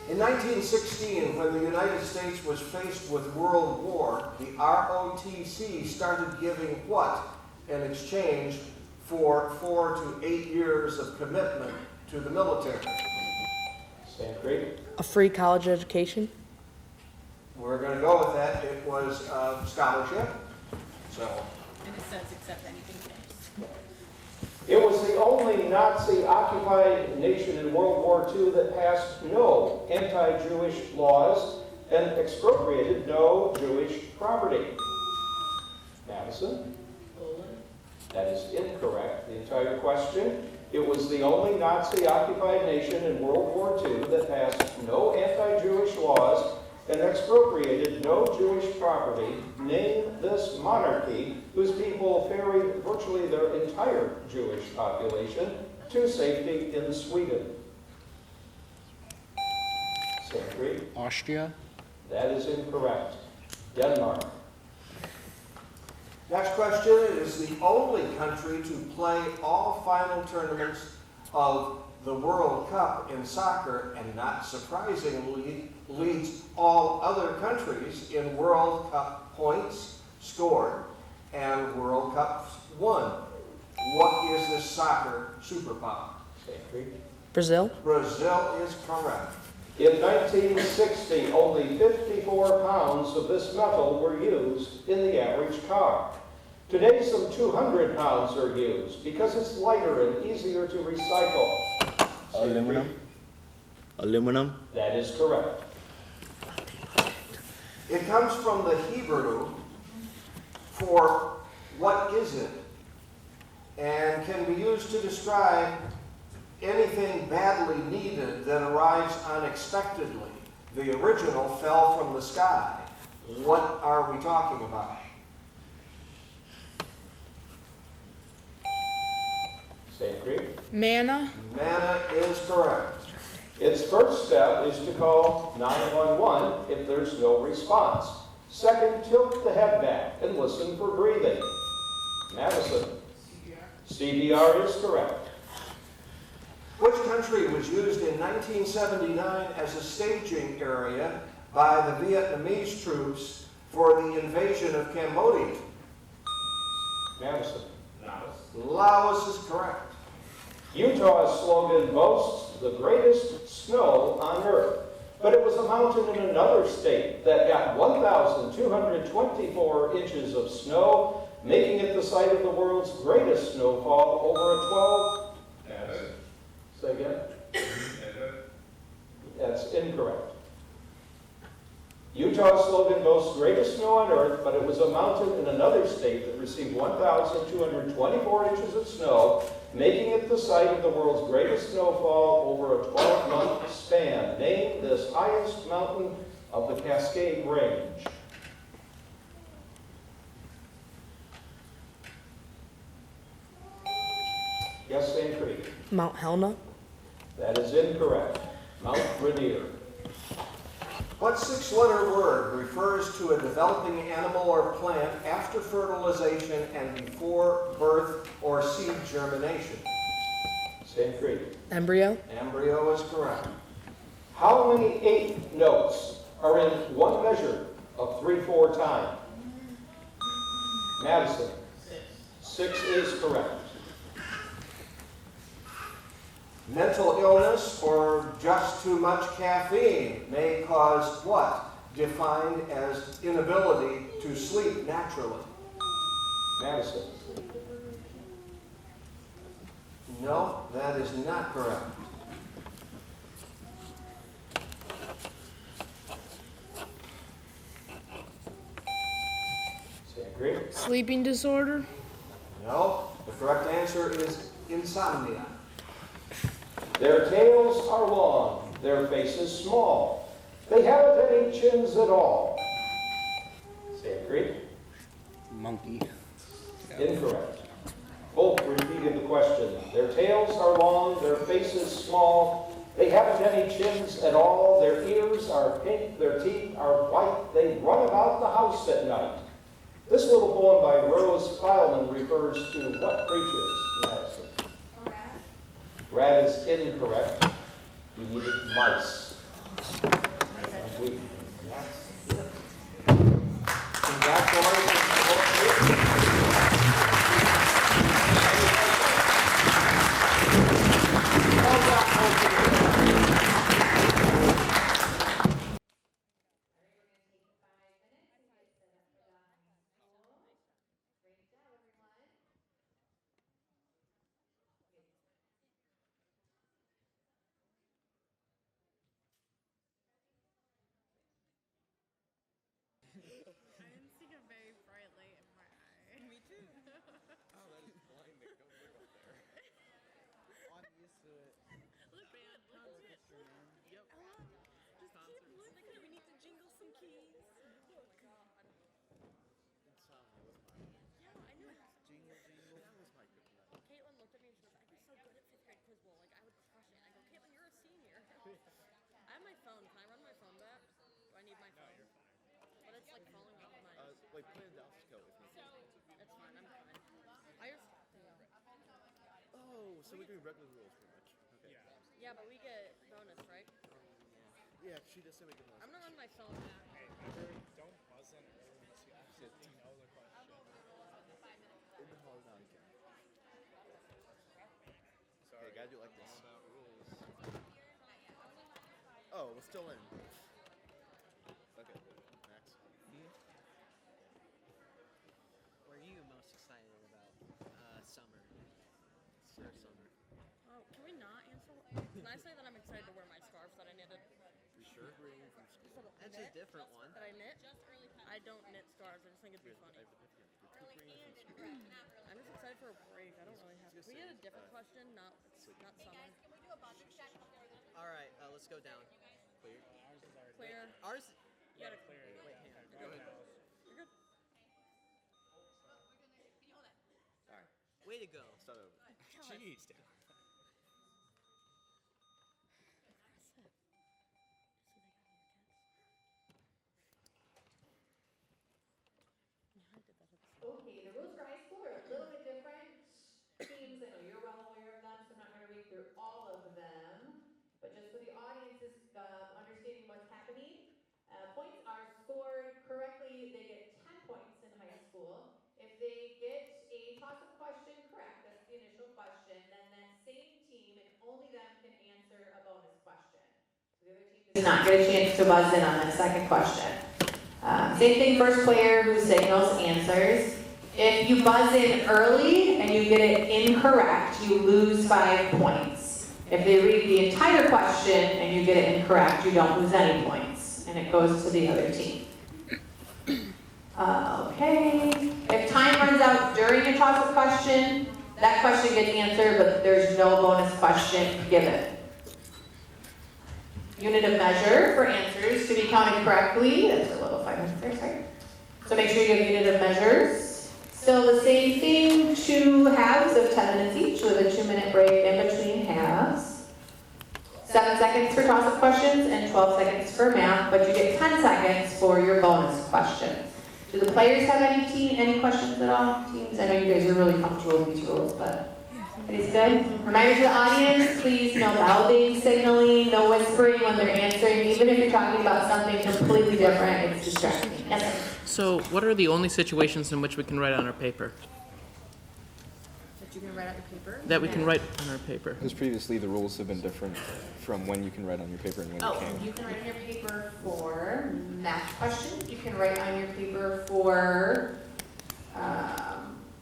In 1916, when the United States was faced with World War, the ROTC started giving what in exchange for 4 to 8 years of commitment to the military? Sand Creek. A free college education. We're going to go with that. It was scholarship. So And it says accept anything. It was the only Nazi-occupied nation in World War II that passed no anti-Jewish laws and expropriated no Jewish property. Madison? That is incorrect. The entire question. It was the only Nazi-occupied nation in World War II that passed no anti-Jewish laws and expropriated no Jewish property. Name this monarchy whose people ferried virtually their entire Jewish population to safety in Sweden. Sandry? Austria. That is incorrect. Denmark. Next question is the only country to play all final tournaments of the World Cup in soccer, and not surprisingly leads all other countries in World Cup points scored and World Cups won. What is this soccer superpower? Brazil. Brazil is correct. In 1960, only 54 pounds of this metal were used in the average car. Today, some 200 pounds are used because it's lighter and easier to recycle. Aluminum. Aluminum. That is correct. It comes from the Hebrew for what is it, and can be used to describe anything badly needed that arrives unexpectedly. The original fell from the sky. What are we talking about? Manna. Manna is correct. Its first step is to call 911 if there's no response. Second, tilt the head back and listen for breathing. Madison. CPR is correct. Which country was used in 1979 as a staging area by the Vietnamese troops for the invasion of Cambodia? Madison. Laos is correct. Utah's slogan boasts the greatest snow on earth, but it was a mountain in another state that got 1,224 inches of snow, making it the site of the world's greatest snowfall over a 12... Say again? That's incorrect. Utah's slogan boasts greatest snow on earth, but it was a mountain in another state that received 1,224 inches of snow, making it the site of the world's greatest snowfall over a 12-month span. Name this highest mountain of the Cascade Range. Yes, St. Creek. Mount Helena. That is incorrect. Mount Rainier. What six-letter word refers to a developing animal or plant after fertilization and before birth or seed germination? St. Creek. Embryo. Embryo is correct. How many eighth notes are in one measure of 3/4 time? Madison. 6 is correct. Mental illness or just too much caffeine may cause what? Defined as inability to sleep naturally. Madison. No, that is not correct. Sleeping disorder. No, the correct answer is insomnia. Their tails are long, their faces small. They haven't any chins at all. St. Creek. Monkey. Incorrect. Both repeated the question. Their tails are long, their faces small. They haven't any chins at all. Their ears are pink, their teeth are white. They run about the house at night. This little poem by Rose Feilman refers to what creatures? Madison? Rat is incorrect. We needed mice. keys. Oh my god. Yeah, I know. Jingle, jingle. That was my kryptonite. Caitlin looked at me and she goes, I'd be so good at 5th grade quiz bowl. Like, I would crush it. I go, Caitlin, you're a senior. I have my phone. Can I run my phone back? Do I need my phone? No, you're fine. But it's like falling off my... Like, play the Dallas Coat with me. It's fine. I'm fine. I just... Oh, so we're doing regular rules pretty much. Okay. Yeah, but we get bonus, right? Yeah, she just said we get bonus. I'm gonna run my phone back. Hey, don't buzz in early unless you absolutely know the question. In the hall now again. Sorry. Okay, gotta do it like this. Oh, we're still in. Okay, Max. What are you most excited about summer? Sure, summer. Oh, can we not answer? Can I say that I'm excited to wear my scarf that I knitted? For sure. That's a different one. That I knit? I don't knit scarves. I just think it'd be funny. I'm just excited for a break. I don't really have. Can we get a different question? Not summer. Can we do a bonding check before we All right, let's go down. Clear. Ours is already Clear. Ours. You gotta clear it. Wait, hang on. Go ahead. Now. You're good. Sorry. Way to go. Start over. Jeez, dude. Okay, the rules for high school are a little bit different. Teams, I know you're well aware of them, so I'm not going to read through all of them. But just for the audience's understanding what's happening, points are scored correctly. They get 10 points in high school. If they get a toss-up question correct, that's the initial question, then that same team and only them can answer a bonus question. So the other team does not get a chance to buzz in on that second question. Same thing, first player who signals answers. If you buzz in early and you get it incorrect, you lose 5 points. If they read the entire question and you get it incorrect, you don't lose any points. And it goes to the other team. Okay. If time runs out during a toss-up question, that question gets answered, but there's no bonus question given. Unit of measure for answers to be counted correctly. That's a little 5 minutes there, sorry. So make sure you have unit of measures. Still the same thing, 2 halves of 10 minutes each with a 2-minute break in between halves. 7 seconds for toss-up questions and 12 seconds for math, but you get 10 seconds for your bonus questions. Do the players have any questions at all? Teams, I know you guys are really comfortable with these rules, but everybody's good? Reminder to the audience, please no mouthing, signaling, no whispering when they're answering. Even if you're talking about something completely different, it's distracting. Yes, So, what are the only situations in which we can write on our paper? That you can write out your paper? That we can write on our paper? Because previously the rules have been different from when you can write on your paper and when you can't. you can write on your paper for math questions. You can write on your paper for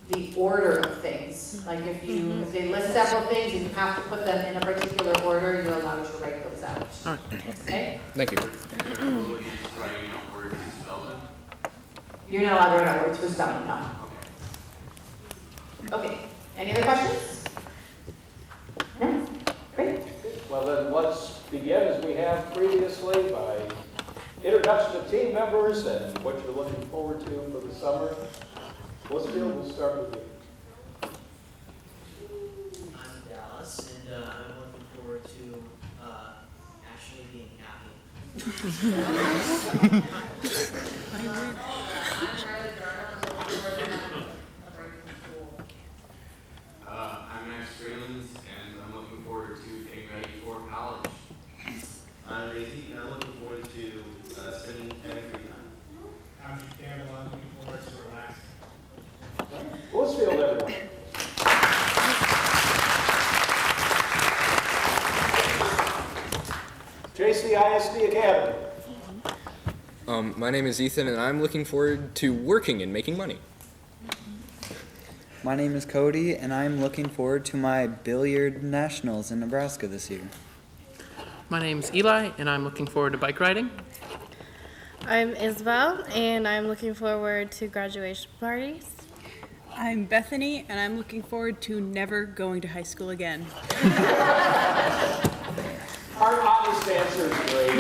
the order of things. Like if they list several things and you have to put them in a particular order, you're allowed to write those out. All right. Okay? Thank you. You're not allowed to write out words for spelling, no. Okay, any other questions? No? Great. Well then, let's begin as we have previously by introduction of team members and what you're looking forward to for the summer. Elizabeth, we'll start with you. I'm Dallas, and I'm looking forward to actually being happy. I'm Max Stralins, and I'm looking forward to getting ready for college. I'm Razy, and I'm looking forward to spending every free time. I'm Campbell, I'm looking forward to relaxing. Lewisfield, everyone. JCISD Academy. My name is Ethan, and I'm looking forward to working and making money. My name is Cody, and I'm looking forward to my billiard nationals in Nebraska this year. My name's Eli, and I'm looking forward to bike riding. I'm Isabel, and I'm looking forward to graduation parties. I'm Bethany, and I'm looking forward to never going to high school again. Our honest answer is great.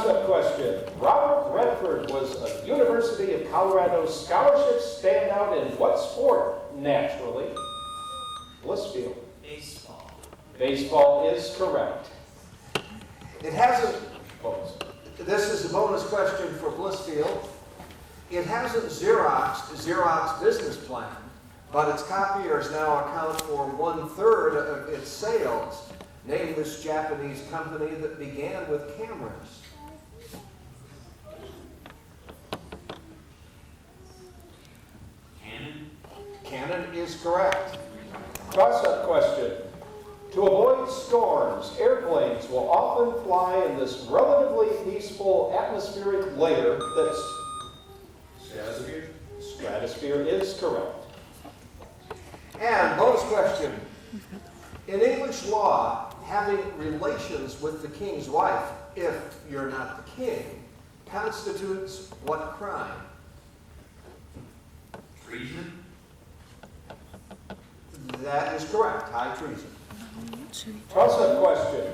Toss-up question. Robert Redford was a University of Colorado scholarship standout in what sport? Naturally. Blissfield. Baseball. Baseball is correct. It hasn't, this is a bonus question for Blissfield. It hasn't Xeroxed business plan, but its copiers now account for 1/3 of its sales. Name this Japanese company that began with cameras. Canon. Canon is correct. Toss-up question. To avoid storms, airplanes will often fly in this relatively peaceful atmospheric layer that's... Stratosphere. Stratosphere is correct. And bonus question. In English law, having relations with the king's wife, if you're not the king, constitutes what crime? Treason. That is correct. High treason. Toss-up question.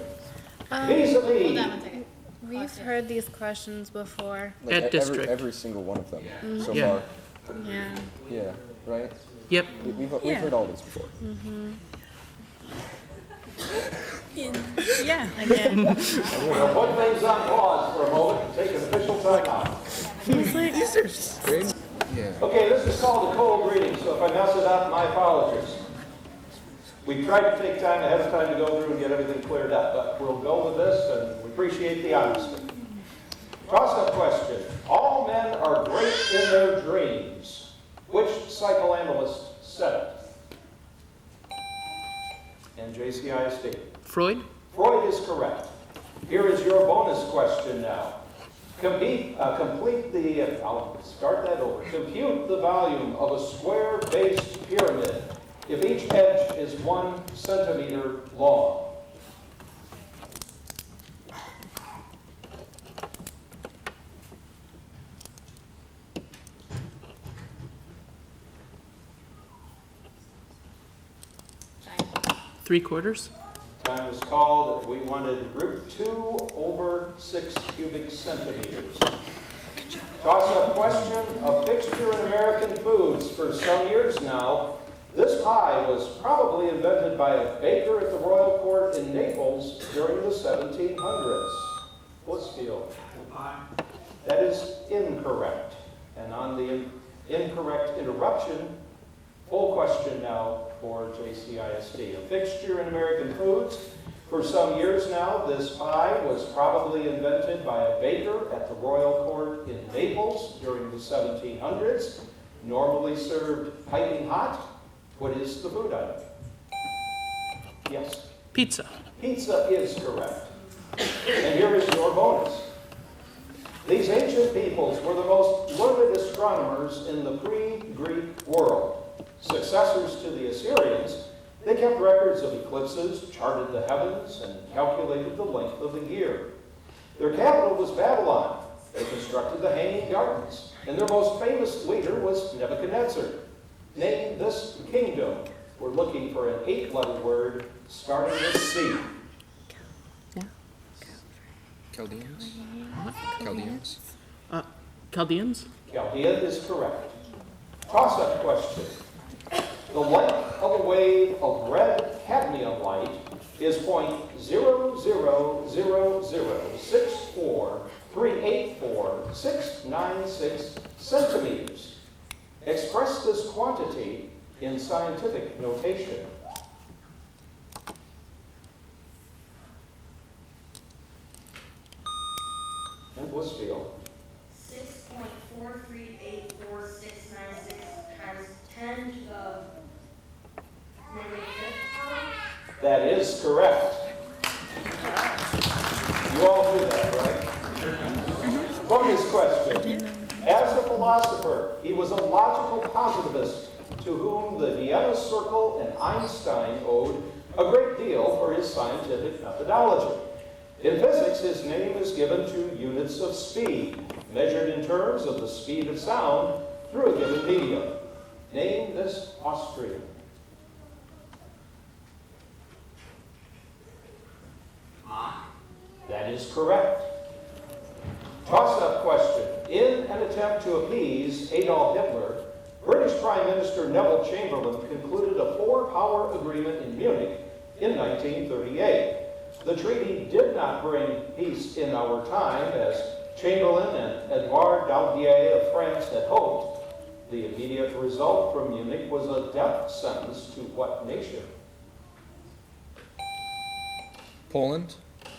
Vis-a-vis. Hold on one second. We've heard these questions before. At district. Every single one of them so Yeah. far. Yeah. Yeah, right? Yep. We've heard all these before. Mm-hmm. Yeah. Again. We'll put things on pause for a moment and take an official time out. Yeah. Okay, this is called a cold reading, so if I mess it up, my apologies. We tried to take time ahead of time to go through and get everything cleared up, but we'll go with this, and we appreciate the honesty. Toss-up question. All men are great in their dreams. Which psychoanalyst said it? And JCISD. Freud? Freud is correct. Here is your bonus question now. Compute the volume of a square-based pyramid if each edge is 1 centimeter long. Three-quarters? Time was called. We wanted root 2 over 6 cubic centimeters. Toss-up question. A fixture in American foods for some years now. This pie was probably invented by a baker at the royal court in Naples during the 1700s. Blissfield. That is incorrect. And on the incorrect interruption, full question now for JCISD. A fixture in American foods. For some years now, this pie was probably invented by a baker at the royal court in Naples during the 1700s. Normally served piping hot. What is the food item? Yes? Pizza. Pizza is correct. And here is your bonus. These ancient peoples were the most learned astronomers in the pre-Greek world. Successors to the Assyrians, they kept records of eclipses, charted the heavens, and calculated the length of the year. Their capital was Babylon. They constructed the Hanging Gardens, and their most famous leader was Nebuchadnezzar. Name this kingdom. We're looking for an 8-letter word starting with C. Chaldeans? Chaldeans? Chaldeans? Chaldea is correct. Toss-up question. The length of a wave of red cadmium light is 0.00064384696 centimeters. Express this quantity in scientific notation. And Blissfield. 6.4384696 times 10 to the -5th power. That is correct. You all do that, right? Bonus question. As a philosopher, he was a logical positivist to whom the Vienna Circle and Einstein owed a great deal for his scientific methodology. In physics, his name is given to units of speed, measured in terms of the speed of sound through a given medium. Name this Austrian. Mach. That is correct. Toss-up question. In an attempt to appease Adolf Hitler, British Prime Minister Neville Chamberlain concluded a four-power agreement in Munich in 1938. The treaty did not bring peace in our time, as Chamberlain and Edouard Daladier of France had hoped. The immediate result from Munich was a death sentence to what nation? Poland.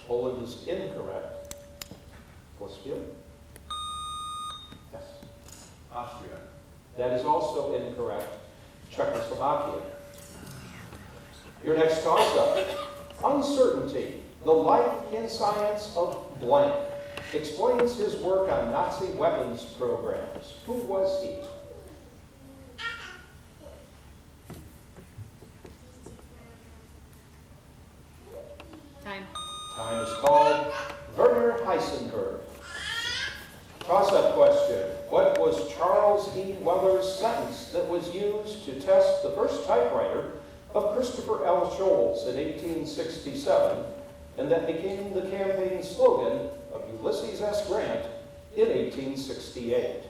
Poland is incorrect. Westfield? Yes. Austria. That is also incorrect. Czechoslovakia. Your next toss-up. Uncertainty, the life in science of blank, explains his work on Nazi weapons programs. Who was he? Time. Time is called. Werner Heisenberg. Toss-up question. What was Charles E. Weller's sentence that was used to test the first typewriter of Christopher L. Scholes in 1867, and that became the campaign slogan of Ulysses S. Grant in 1868?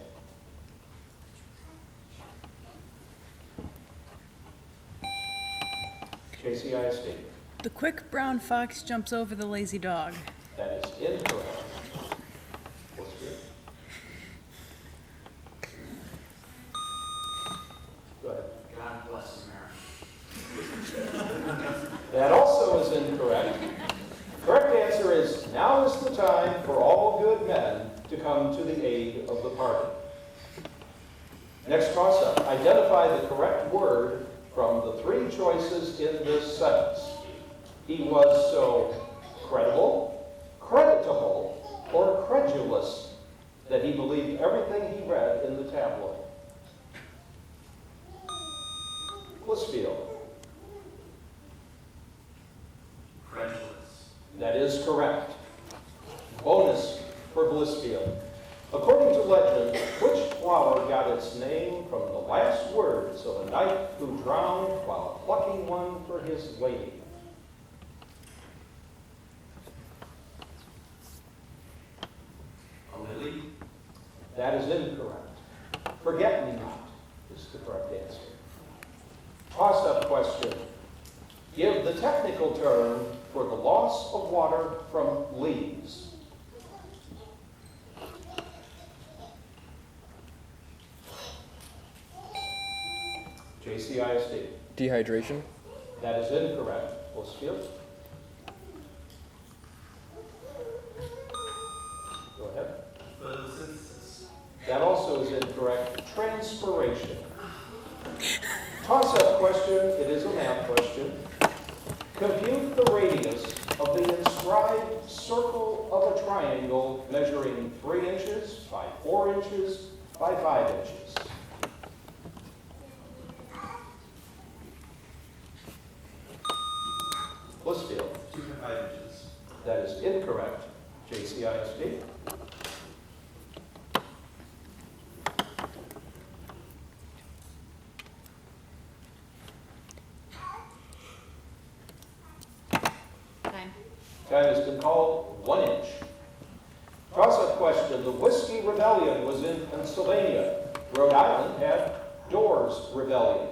JCISD. The quick brown fox jumps over the lazy dog. That is incorrect. What's good? Go ahead. God bless America. That also is incorrect. Correct answer is, now is the time for all good men to come to the aid of the party. Next toss-up. Identify the correct word from the three choices in this sentence. He was so credible, creditable, or credulous that he believed everything he read in the tabloid. Blissfield. Credulous. That is correct. Bonus for Blissfield. According to legend, which flower got its name from the last words of a knight who drowned while plucking one for his lady? A lily. That is incorrect. Forget-me-not is the correct answer. Toss-up question. Give the technical term for the loss of water from leaves. JCISD. Dehydration. That is incorrect. Blissfield. Go ahead. Photosynthesis. That also is incorrect. Transpiration. Toss-up question. It is a math question. Compute the radius of the inscribed circle of a triangle measuring 3 inches by 4 inches by 5 inches. Blissfield. 2 to 5 inches. That is incorrect. JCISD. Time. Time has been called 1 inch. Toss-up question. The Whiskey Rebellion was in Pennsylvania. Rhode Island had Doors Rebellion.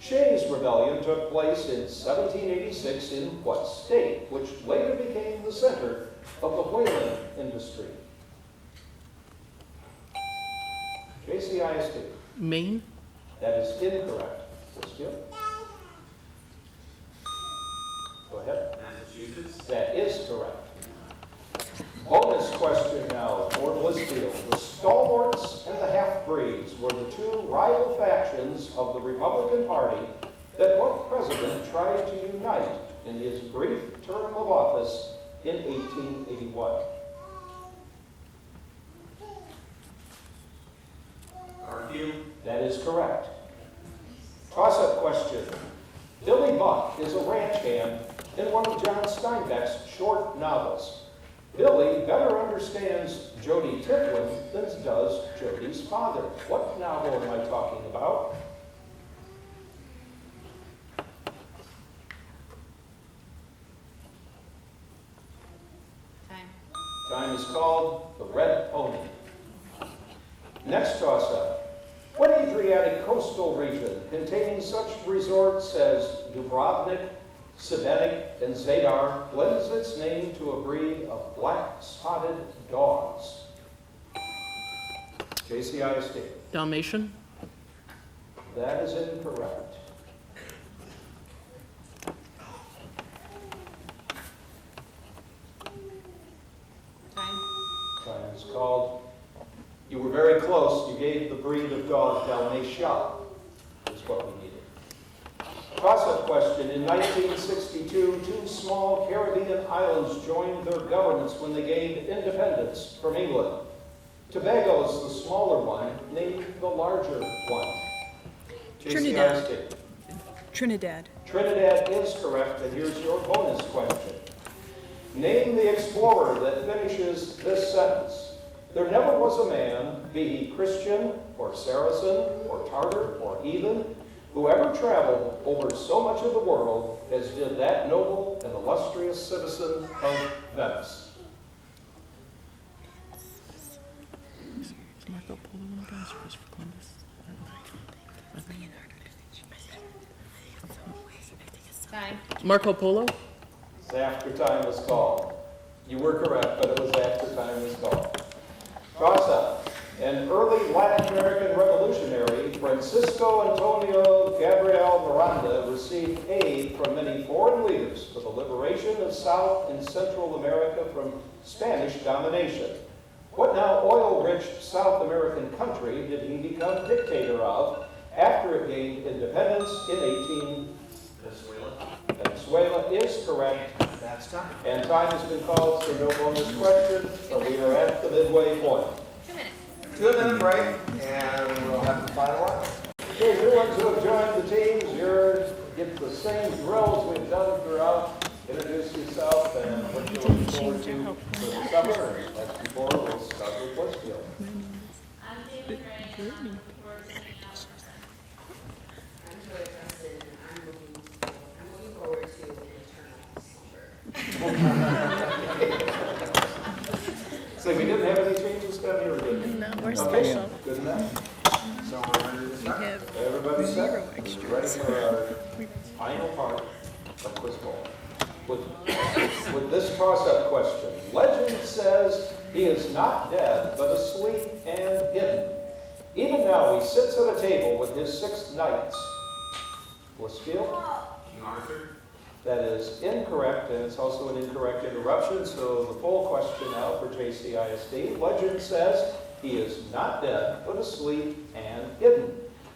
Shays Rebellion took place in 1786 in what state, which later became the center of the whaling industry? JCISD. Maine. That is incorrect. Blissfield. Go ahead. Massachusetts. That is correct. Bonus question now for Blissfield. The Stalwarts and the Half-Breeds were the two rival factions of the Republican Party that what president tried to unite in his brief term of office in 1881? Garfield. That is correct. Toss-up question. Billy Buck is a ranch hand in one of John Steinbeck's short novels. Billy better understands Jody Tiplin than does Jody's father. What novel am I talking about? Time. Time is called The Red Poem. Next toss-up. What Adriatic coastal region containing such resorts as Dubrovnik, Šibenik, and Zadar lends its name to a breed of black-spotted dogs? JCISD. Dalmatian. That is incorrect. Time is called. You were very close. You gave the breed of dog Dalmatia, is what we needed. Toss-up question. In 1962, two small Caribbean islands joined their governments when they gained independence from England. Tobago is the smaller one. Name the larger one. Trinidad. JCISD. Trinidad. Trinidad is correct, and here's your bonus question. Name the explorer that finishes this sentence. There never was a man, be he Christian or Saracen or Tartar or heathen, who ever traveled over so much of the world as did that noble and illustrious citizen of Venice. Marco Polo guys, Christopher Columbus. Time. Marco Polo. It's after time was called. You were correct, but it was after time was called. Toss-up. An early Latin American revolutionary, Francisco Antonio Gabriel Miranda, received aid from many foreign leaders for the liberation of South and Central America from Spanish domination. What now oil-rich South American country did he become dictator of after it gained independence in Venezuela is correct. That's time. And time has been called, so no bonus question, so we are at the midway point. 2 minutes. 2-minute break, and we'll have the final one. Okay, new ones who have joined the teams, you're get the same drills we've done throughout. Introduce yourself and what you're looking forward to for the summer. And as before, we'll start with Westfield. I'm David Gray, and I'm looking forward to hanging out with my friends. I'm Joy Preston, and I'm looking forward to an eternal slumber. So we didn't have any changes down here, did we? No, we're Okay, special. good enough. So we're ready to start. Everybody set? Ready for our final part of Quiz Bowl. With this toss-up question, legend says he is not dead, but asleep and hidden. Even now, he sits at a table with his 6 knights. Westfield? King Arthur. That is incorrect, and it's also an incorrect interruption, so the full question now for JCISD. Legend says he is not dead, but asleep and hidden.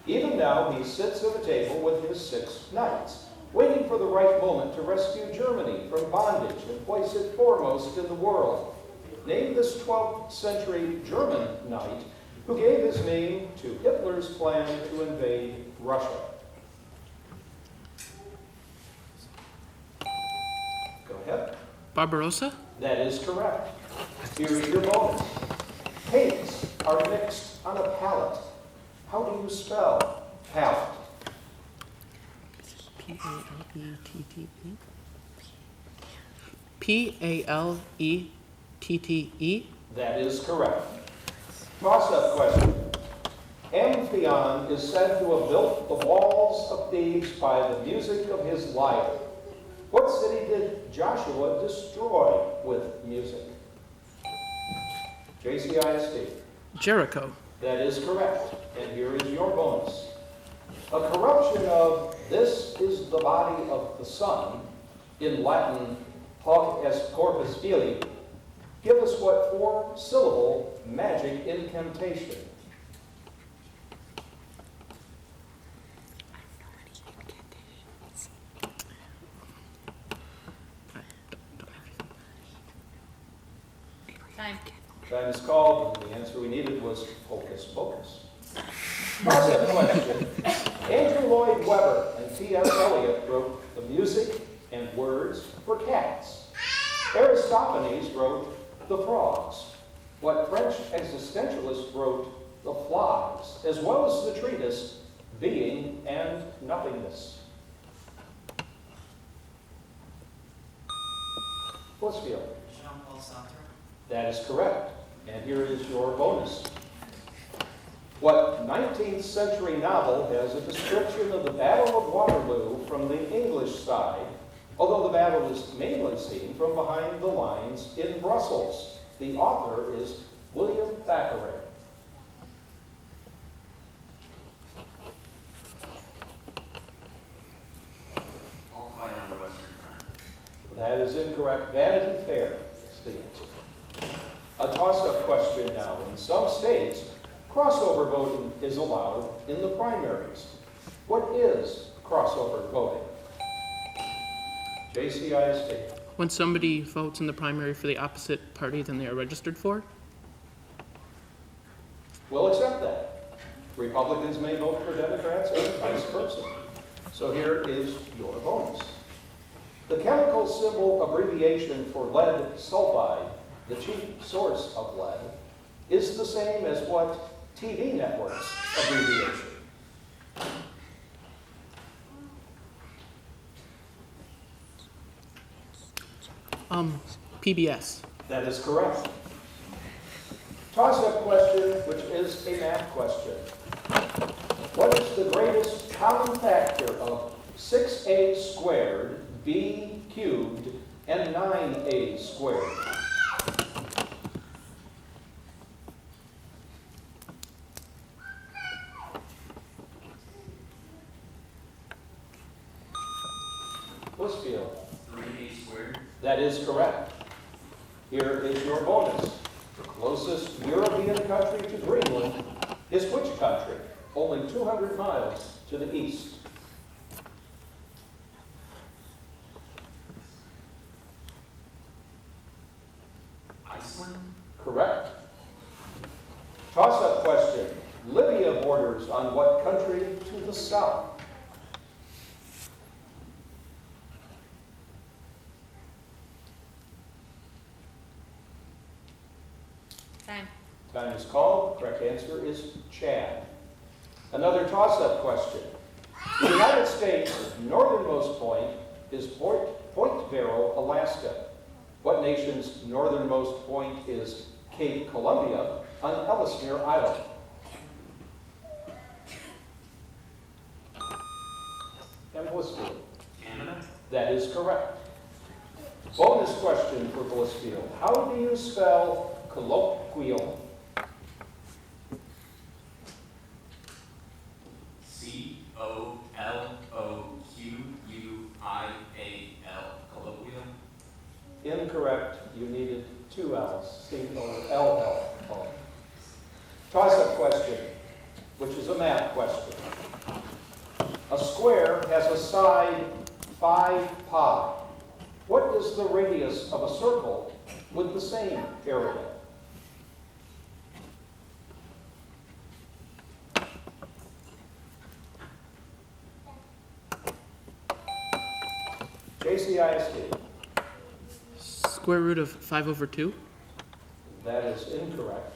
Even now, he sits at a table with his 6 knights, waiting for the right moment to rescue Germany from bondage and place it foremost in the world. Name this 12th century German knight who gave his name to Hitler's plan to invade Russia. Go ahead. Barbarossa. That is correct. Here is your bonus. Paints are mixed on a palette. How do you spell palette? P-A-L-E-T-T-E. P-A-L-E-T-T-E. That is correct. Toss-up question. Amphion is said to have built the walls of Thebes by the music of his lyre. What city did Joshua destroy with music? JCISD. Jericho. That is correct. And here is your bonus. A corruption of "this is the body of the sun," in Latin, hoc est corpus filii. Give us what 4-syllable magic incantation? Time. Time is called, and the answer we needed was hocus pocus. Toss-up question. Andrew Lloyd Webber and T.S. Eliot wrote the music and words for cats. Aristophanes wrote the frogs. What French existentialist wrote the flies, as well as the treatise Being and Nothingness. Blissfield. Jean-Paul Sartre. That is correct. And here is your bonus. What 19th century novel has a description of the Battle of Waterloo from the English side, although the battle is mainly seen from behind the lines in Brussels? The author is William Thackeray. All Quiet on the Western Front. That is incorrect. Vanity Fair is the answer. A toss-up question now. In some states, crossover voting is allowed in the primaries. What is crossover voting? JCISD. When somebody votes in the primary for the opposite party than they are registered for? We'll accept that. Republicans may vote for Democrats and vice versa. So here is your bonus. The chemical symbol abbreviation for lead sulfide, the chief source of lead, is the same as what TV network's abbreviation? PBS. That is correct. Toss-up question, which is a math question. What is the greatest common factor of 6a squared, b cubed, and 9a squared? Blissfield. 3a squared. That is correct. Here is your bonus. The closest European country to Greenland is which country? Only 200 miles to the east. Iceland. Correct. Toss-up question. Libya borders on what country to the south? Time is called. Correct answer is Chad. Another toss-up question. The United States' northernmost point is Point Vero, Alaska. What nation's northernmost point is Cape Columbia on Ellesmere Island? And Blissfield. Canada. That is correct. Bonus question for Blissfield. How do you spell colloquial? Colloquial. Incorrect. You needed two L's. C-O-L-L. Toss-up question, which is a math question. A square has a side 5 pi. What is the radius of a circle with the same area? JCISD. Square root of 5 over 2? That is incorrect.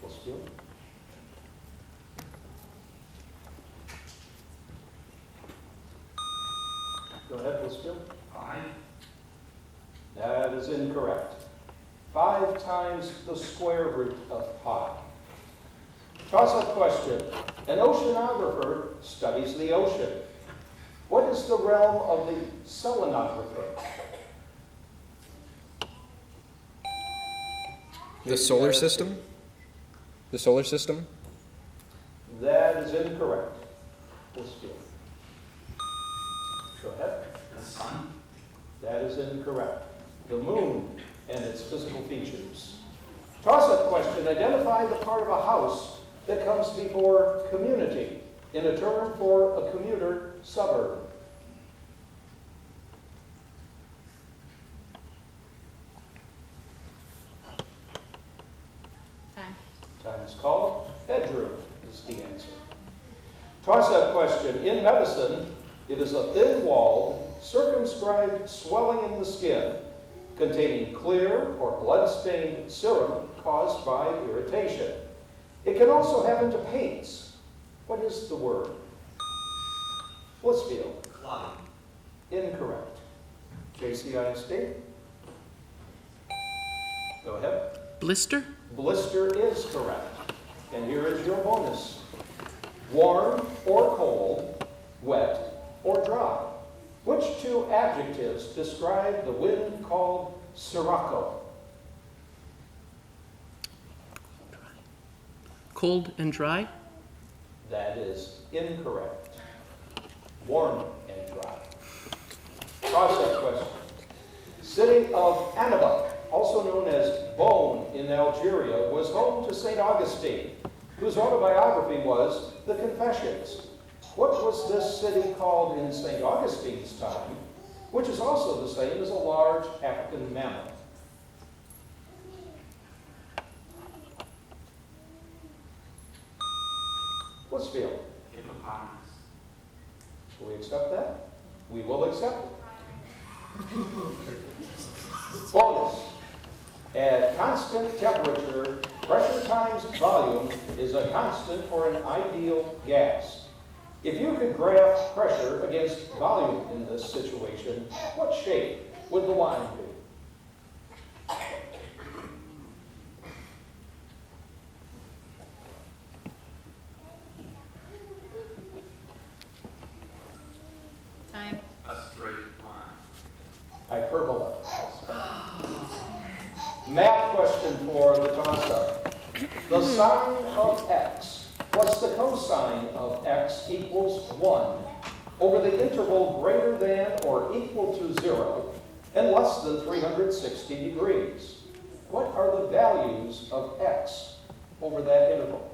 Blissfield. Go ahead, Blissfield. 5. That is incorrect. 5 times the square root of pi. Toss-up question. An oceanographer studies the ocean. What is the realm of the selenographer? The solar system? The solar system? That is incorrect. Blissfield. Go ahead. The sun. That is incorrect. The moon and its physical features. Toss-up question. Identify the part of a house that comes before community in a term for a commuter suburb. Time is called. Bedroom is the answer. Toss-up question. In medicine, it is a thin-walled, circumscribed swelling in the skin containing clear or blood-stained serum caused by irritation. It can also happen to paints. What is the word? Blissfield. Clotting. Incorrect. JCISD. Go ahead. Blister? Blister is correct. And here is your bonus. Warm or cold, wet or dry. Which two adjectives describe the wind called sirocco? Cold and dry? That is incorrect. Warm and dry. Process question. City of Annaba, also known as Bone in Algeria, was home to St. Augustine, whose autobiography was The Confessions. What was this city called in St. Augustine's time, which is also the same as a large African mammal? Blissfield. Hippopotamus. Will we accept that? We will accept it. Bonus. At constant temperature, pressure times volume is a constant for an ideal gas. If you could graph pressure against volume in this situation, what shape would the line be? Time. A straight line. Hyperbola. Math question for the toss-up. The sine of x plus the cosine of x equals 1 over the interval greater than or equal to 0 and less than 360 degrees. What are the values of x over that interval?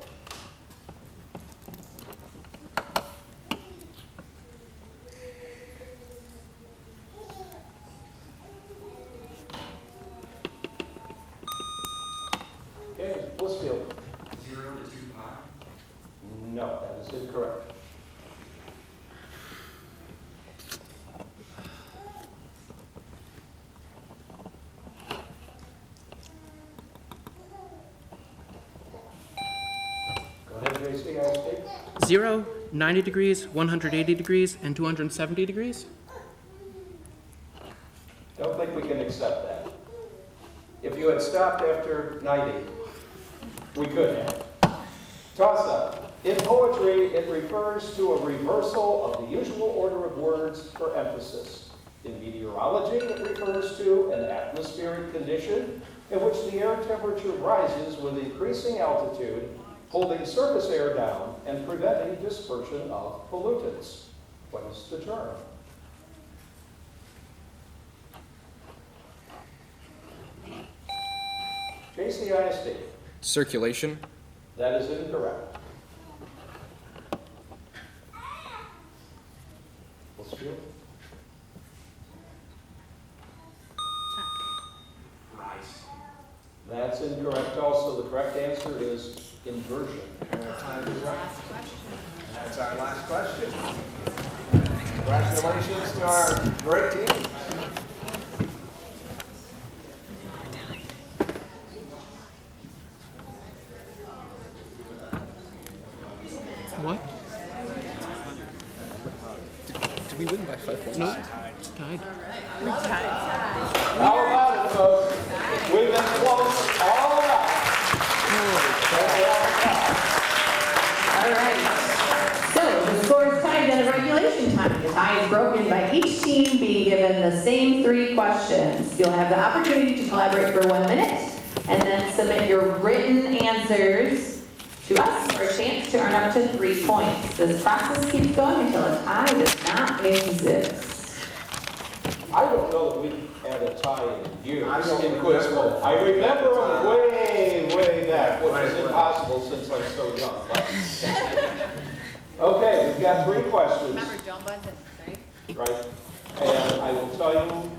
Okay, Blissfield. 0 to 2 pi. No, that is incorrect. Go ahead, JC, I'll speak. 0, 90 degrees, 180 degrees, and 270 degrees? Don't think we can accept that. If you had stopped after 90, we could have. Toss-up. In poetry, it refers to a reversal of the usual order of words for emphasis. In meteorology, it refers to an atmospheric condition in which the air temperature rises with increasing altitude, holding surface air down and preventing dispersion of pollutants. What is the term? JCISD. Circulation. That is incorrect. Blissfield. Rise. That's incorrect also. The correct answer is inversion. And our time is up. That's our last question. Congratulations to our great team. What? Did we win by 5 points? No. Tied. How about it, folks? We've been close all night. All right. So the score is tied to the regulation time. The tie is broken by each team being given the same 3 questions. You'll have the opportunity to collaborate for 1 minute and then submit your written answers to us for a chance to earn up to 3 points. This process keeps going until a tie does not exist. I don't know that we had a tie in years I don't in quiz remember. bowl. I remember them way back, which is impossible since I'm so young. But okay, we've got 3 questions. Remember Joan Bunsen, right? Right? And I will tell you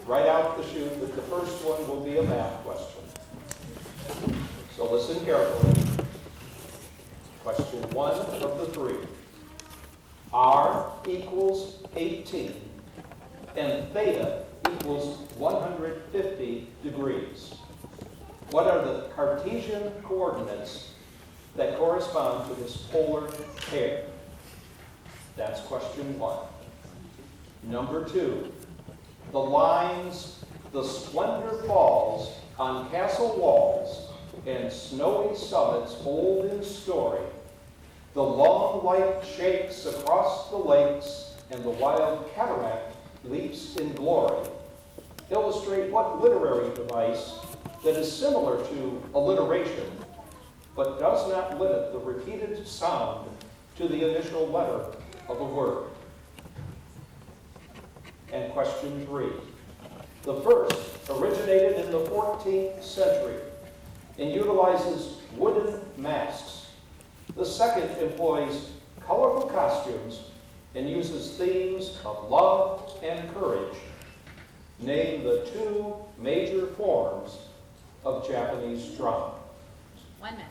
right out the chute that the first one will be a math question. So listen carefully. Question 1 of the 3. R equals 18 and theta equals 150 degrees. What are the Cartesian coordinates that correspond to this polar pair? That's question 1. Number 2, the lines, the splendor falls on castle walls and snowy summits old in story, the long light shakes across the lakes, and the wild cataract leaps in glory, illustrate what literary device that is similar to alliteration, but does not limit the repeated sound to the initial letter of a word? And question 3. The first originated in the 14th century and utilizes wooden masks. The second employs colorful costumes and uses themes of love and courage. Name the 2 major forms of Japanese drama. 1 minute.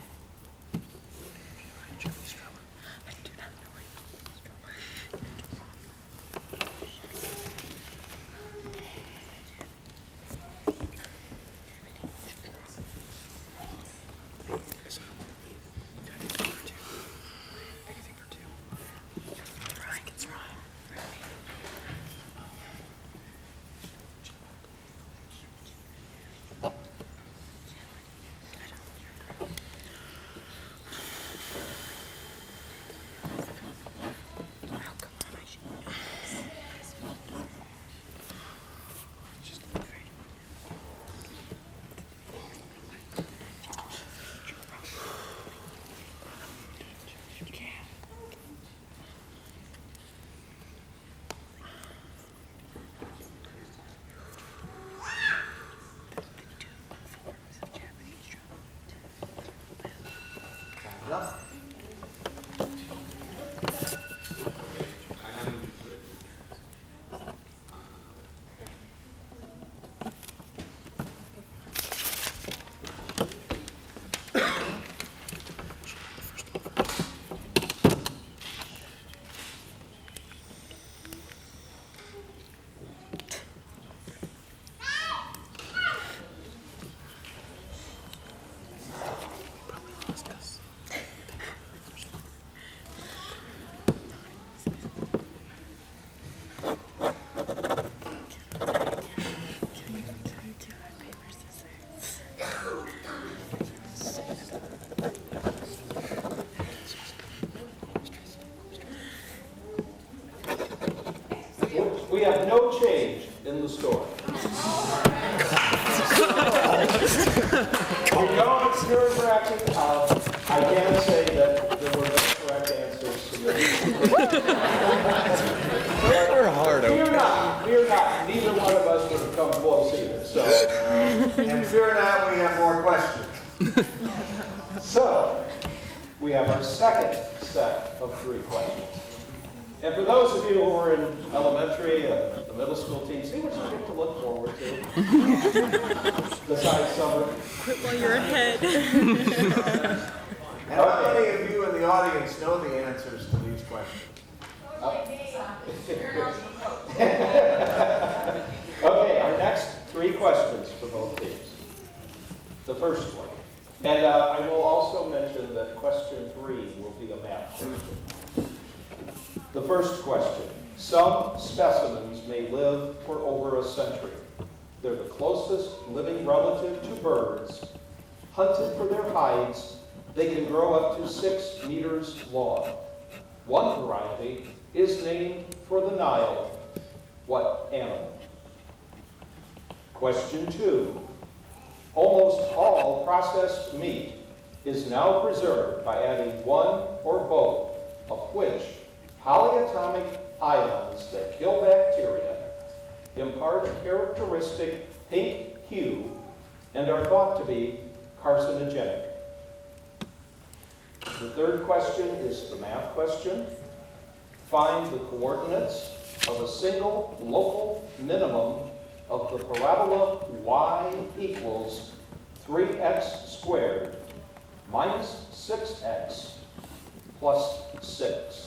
We have no change in the story. We know it's nerve-wracking. I can say that there were no correct answers submitted. They're hard. Fear not. Neither one of us would have come close either. So, And fear not, we have more questions. so we have our second set of 3 questions. And for those of you who are in elementary and the middle school team, see what you get to look forward to besides summer. Quit while you're ahead. And how many of you in the audience know the answers to these questions? Okay, our next 3 questions for both teams. The first one. And I will also mention that question 3 will be a math question. The first question. Some specimens may live for over a century. They're the closest living relative to birds. Hunted for their hides, they can grow up to 6 meters long. One variety is named for the Nile. What animal? Question 2. Almost all processed meat is now preserved by adding one or both of which polyatomic ions that kill bacteria, impart a characteristic pink hue, and are thought to be carcinogenic. The third question is the math question. Find the coordinates of a single local minimum of the parabola y equals 3x squared minus 6x plus 6.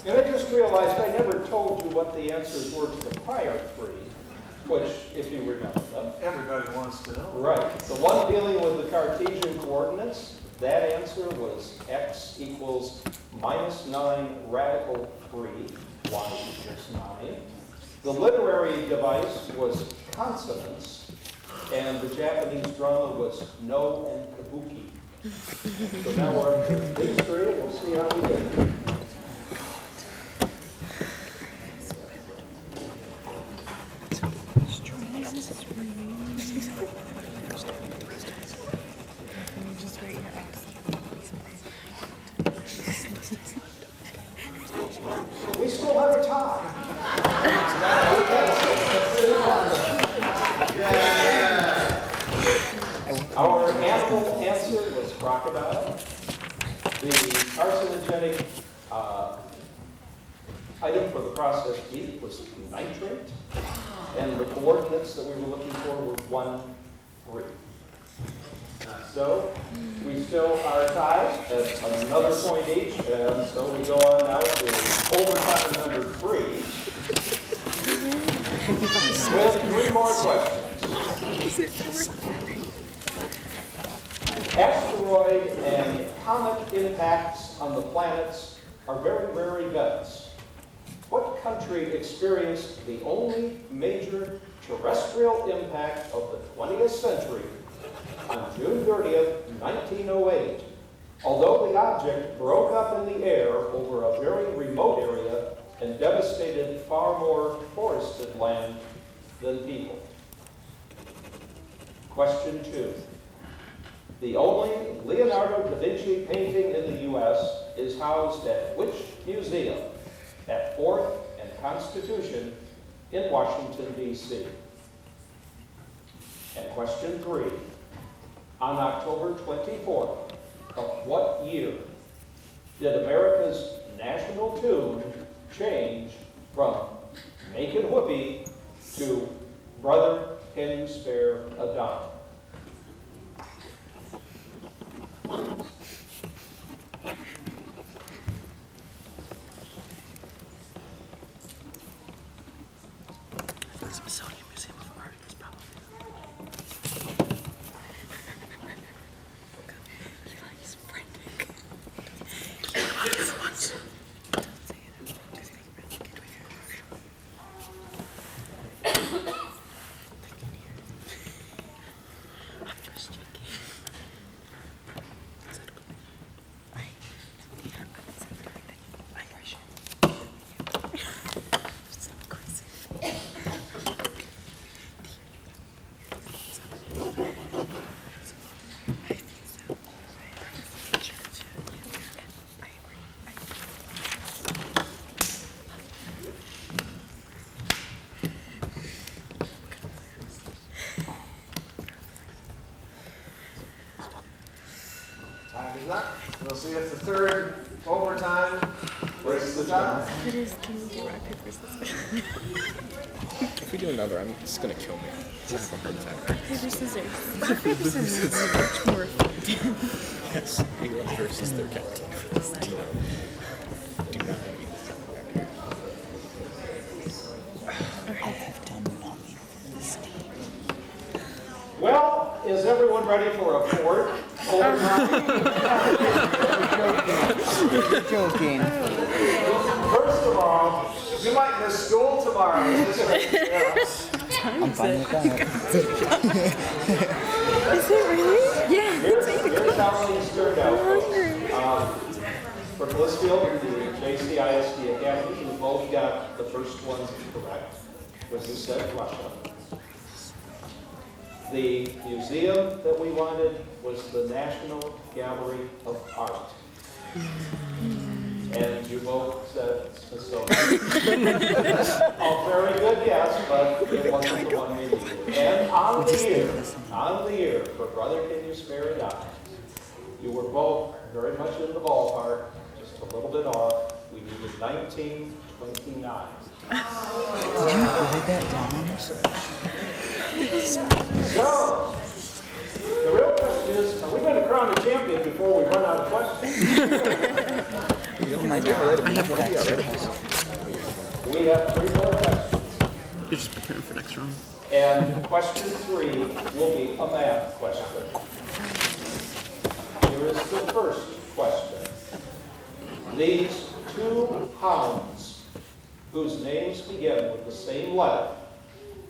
And I just realized I never told you what the answers were to the prior three, which, if you remember them. Everybody wants to know. Right. The one dealing with the Cartesian coordinates, that answer was x equals -9 radical 3, y equals 9. The literary device was consonants, and the Japanese drama was no and kabuki. So now we're up to these three, and we'll see how we do. We still have a tie. Our animal answer was crocodile. The carcinogenic item for the processed meat was nitrate. And the coordinates that we were looking for were 1, 3. So we still are tied at another point each, and so we go on now to overtime number 3. With 3 more questions. Asteroid and comet impacts on the planets are very rare events. What country experienced the only major terrestrial impact of the 20th century on June 30th, 1908, although the object broke up in the air over a very remote area and devastated far more forested land than people? Question 2. The only Leonardo da Vinci painting in the U.S. is housed at which museum? At 4th and Constitution in Washington, D.C. And question 3. On October 24th of what year did America's national tune change from Makin' Whoopee to Brother, Can You Spare a Dime? Smithsonian Museum of Art is probably. He's frantic. Once. Time is up. We'll see if the third overtime breaks the tie. It is, can you do rock, paper, scissors? If we do another, I'm it's gonna kill me. It's gonna have a heart attack. Rock, paper, scissors. Rock, paper, scissors is much more fun. Yes, England versus their captain. Do not be. Well, is everyone ready for a fourth overtime? You're joking. First of all, You might miss school tomorrow. Is this right? I'm fine with that. Is it really? Yeah. here's how things turned out. For Blissfield and the JCISD Academy, we both got the first ones correct, which is said Russia. The museum that we wanted was the National Gallery of Art. And you both said Smithsonian. Oh, very good guess, but it wasn't the one we needed. And on the year, for Brother, Can You Spare a Dime? You were both very much in the ballpark, just a little bit off. We needed 1929. Can you write that down? So, the real question is, are we going to crown the champion before we run out of questions? Oh my God. I have one. We have 3 more questions. You're just preparing for next round. And question 3 will be a math question. Here is the first question. These 2 hounds, whose names begin with the same letter,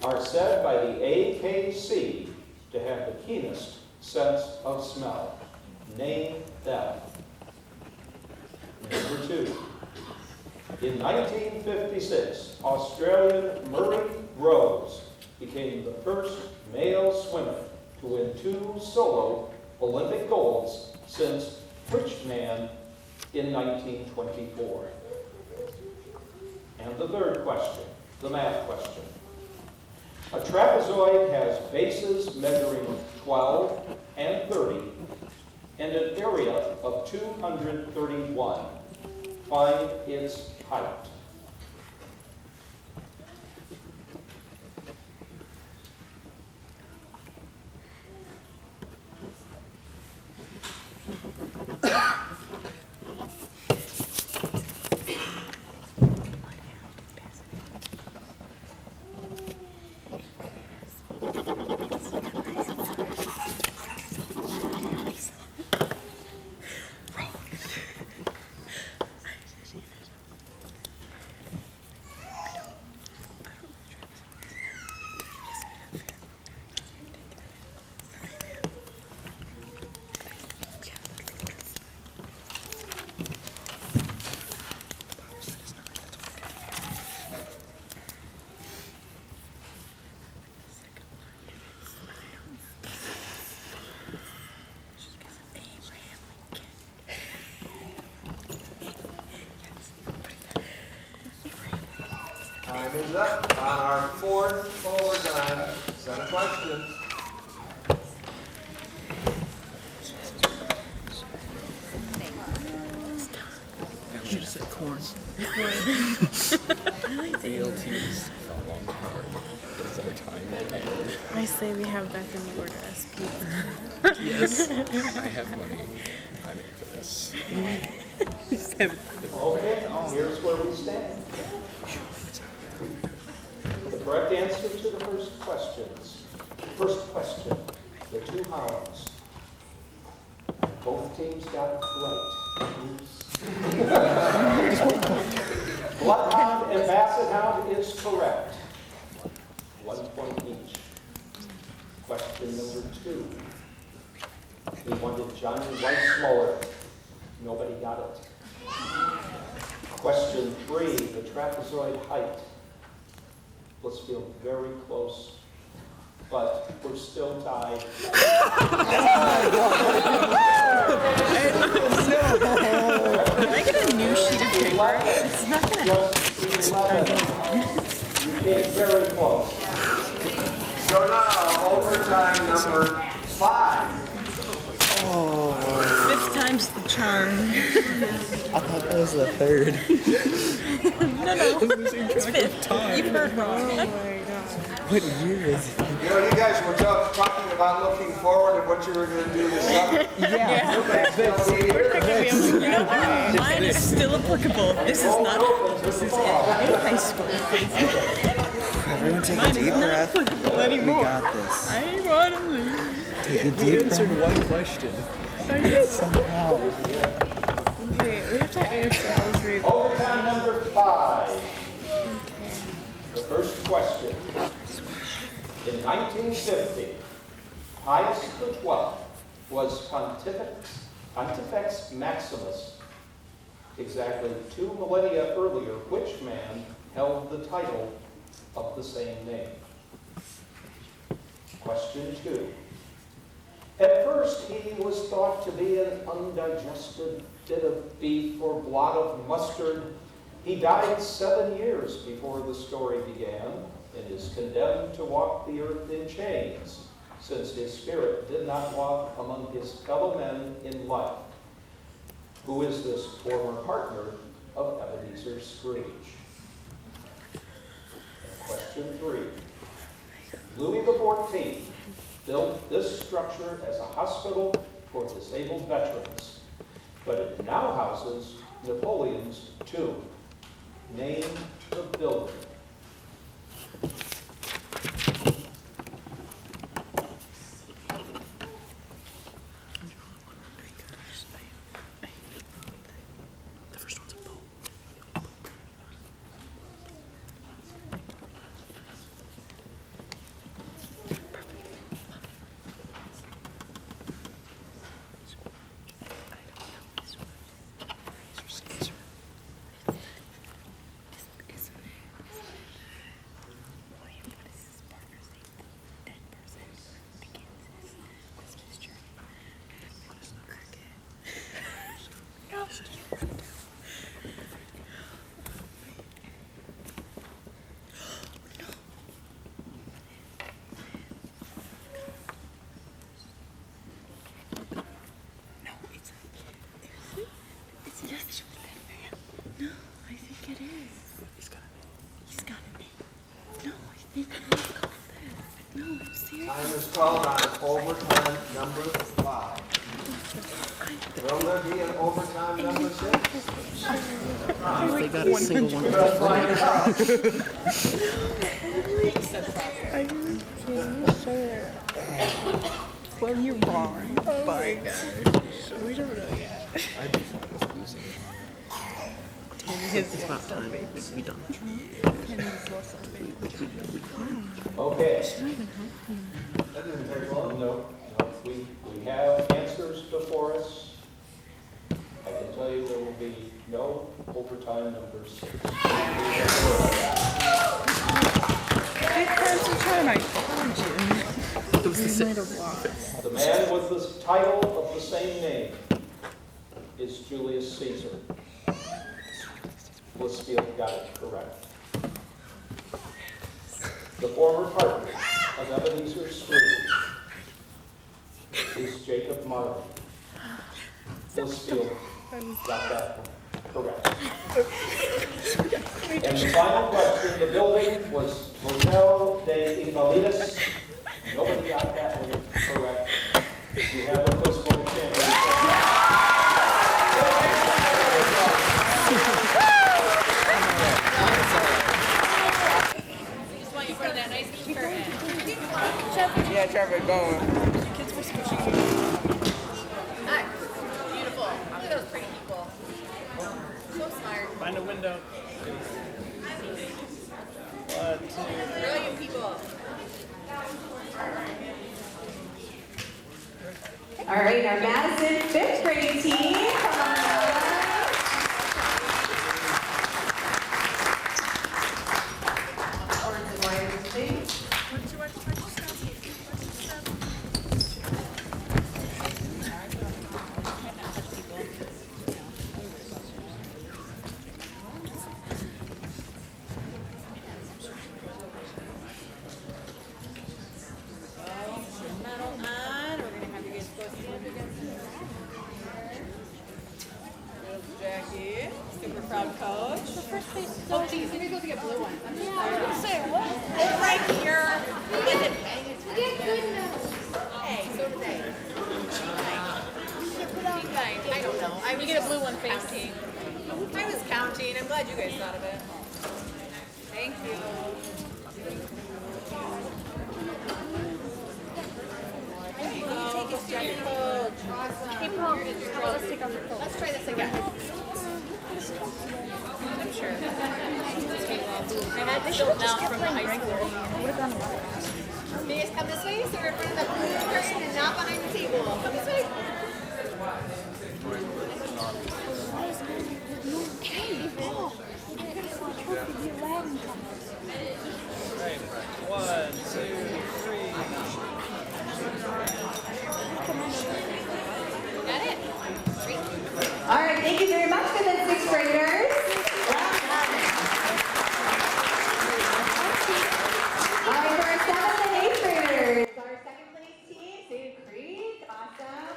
are said by the AKC to have the keenest sense of smell. Name them. Number 2. In 1956, Australian Murray Rose became the first male swimmer to win 2 solo Olympic golds since which man in 1924? And the third question, the math question. A trapezoid has bases measuring 12 and 30 and an area of 231. Find its height. Time is up on our 4th overtime set of questions. I should have said corn. VLTs felt long and hard. Is our time? I say we have Bethany order us pizza. Yes. I have money. I'm in for this. Okay, here's where we stand. The correct answer to the first questions. First question, the 2 hounds. Both teams got it right. Bloodhound and Basset Hound is correct. 1 point each. Question number 2. We wanted Johnny Weissmuller. Nobody got it. Question 3, the trapezoid height. Let's feel very close, but we're still tied. Can I get a new sheet of paper? It's not gonna You came very close. So now, overtime number 5. Oh. 5th time's the charm. I thought that was the 3rd. No. It's 5th. You've heard wrong. Oh my god. What year is it? You know, you guys were talking about looking forward and what you were going to do this summer. Yeah. You know what? Mine is still applicable. This is not. This is in high school. Everyone take a deep breath. We got this. I want to leave. Take a deep breath. Answered 1 question. Somehow. Okay, we have to answer all 3. Overtime number 5. The first question. In 1950, Pius XII was Pontifex Maximus. Exactly 2 millennia earlier, which man held the title of the same name? Question 2. At first, he was thought to be an undigested bit of beef or blot of mustard. He died 7 years before the story began and is condemned to walk the earth in chains, since his spirit did not walk among his fellow men in life. Who is this former partner of Ebenezer Scrooge? And question 3. Louis XIV built this structure as a hospital for disabled veterans, but it now houses Napoleon's tomb. Name the building. Time is called on overtime number 5. Will there be an overtime number 6? They got a single one. Are you sure? Well, you're wrong. Oh my gosh. We don't know yet. I'd be fine with losing. It's about time. It's be done. Okay. That didn't take long. No, we have answers before us. I can tell you there will be no overtime number 6. Good person, trying. I told you. You might have lost. The man with the title of the same name is Julius Caesar. Blissfield got it correct. The former partner of Ebenezer Scrooge is Jacob Marley. Blissfield got that correct. And the final question, the building was Hotel de Invalides. Nobody got that one correct. You have a postponed championship. Yeah, Trevor, going. Kids were squishing. Nice. Beautiful. Look at those pretty people. So smart. Find a window. 1, 2. Brilliant people. All right, our Madison 5th grade team. Come on up. Orange and white, please. Jackie, super proud coach. The first place. Oh, geez, maybe go to get blue one. I was gonna say what? They're right here. You guys didn't hang it. We get good notes. Hey, so did they. I don't know. I was get a blue one counting. I was counting. I'm glad you guys thought of it. Thank you. There you go. Take it, Jackie coach. Awesome. Hey, Paul, let's take off the coat. Let's try this again. I'm sure. I had this built out from the high school. You guys come this way, so we're in front of the blue curtain and not behind the table. Come this way. Hey, Paul. Right. 1, 2, 3. Got it? All right, thank you very much for the 6th graders. All right, for our 7th and 8th graders, our 2nd place team, Cedar Creek, awesome.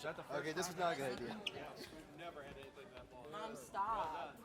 that the first Okay, this was not a good idea. We've never had anything that long. Mom, stop.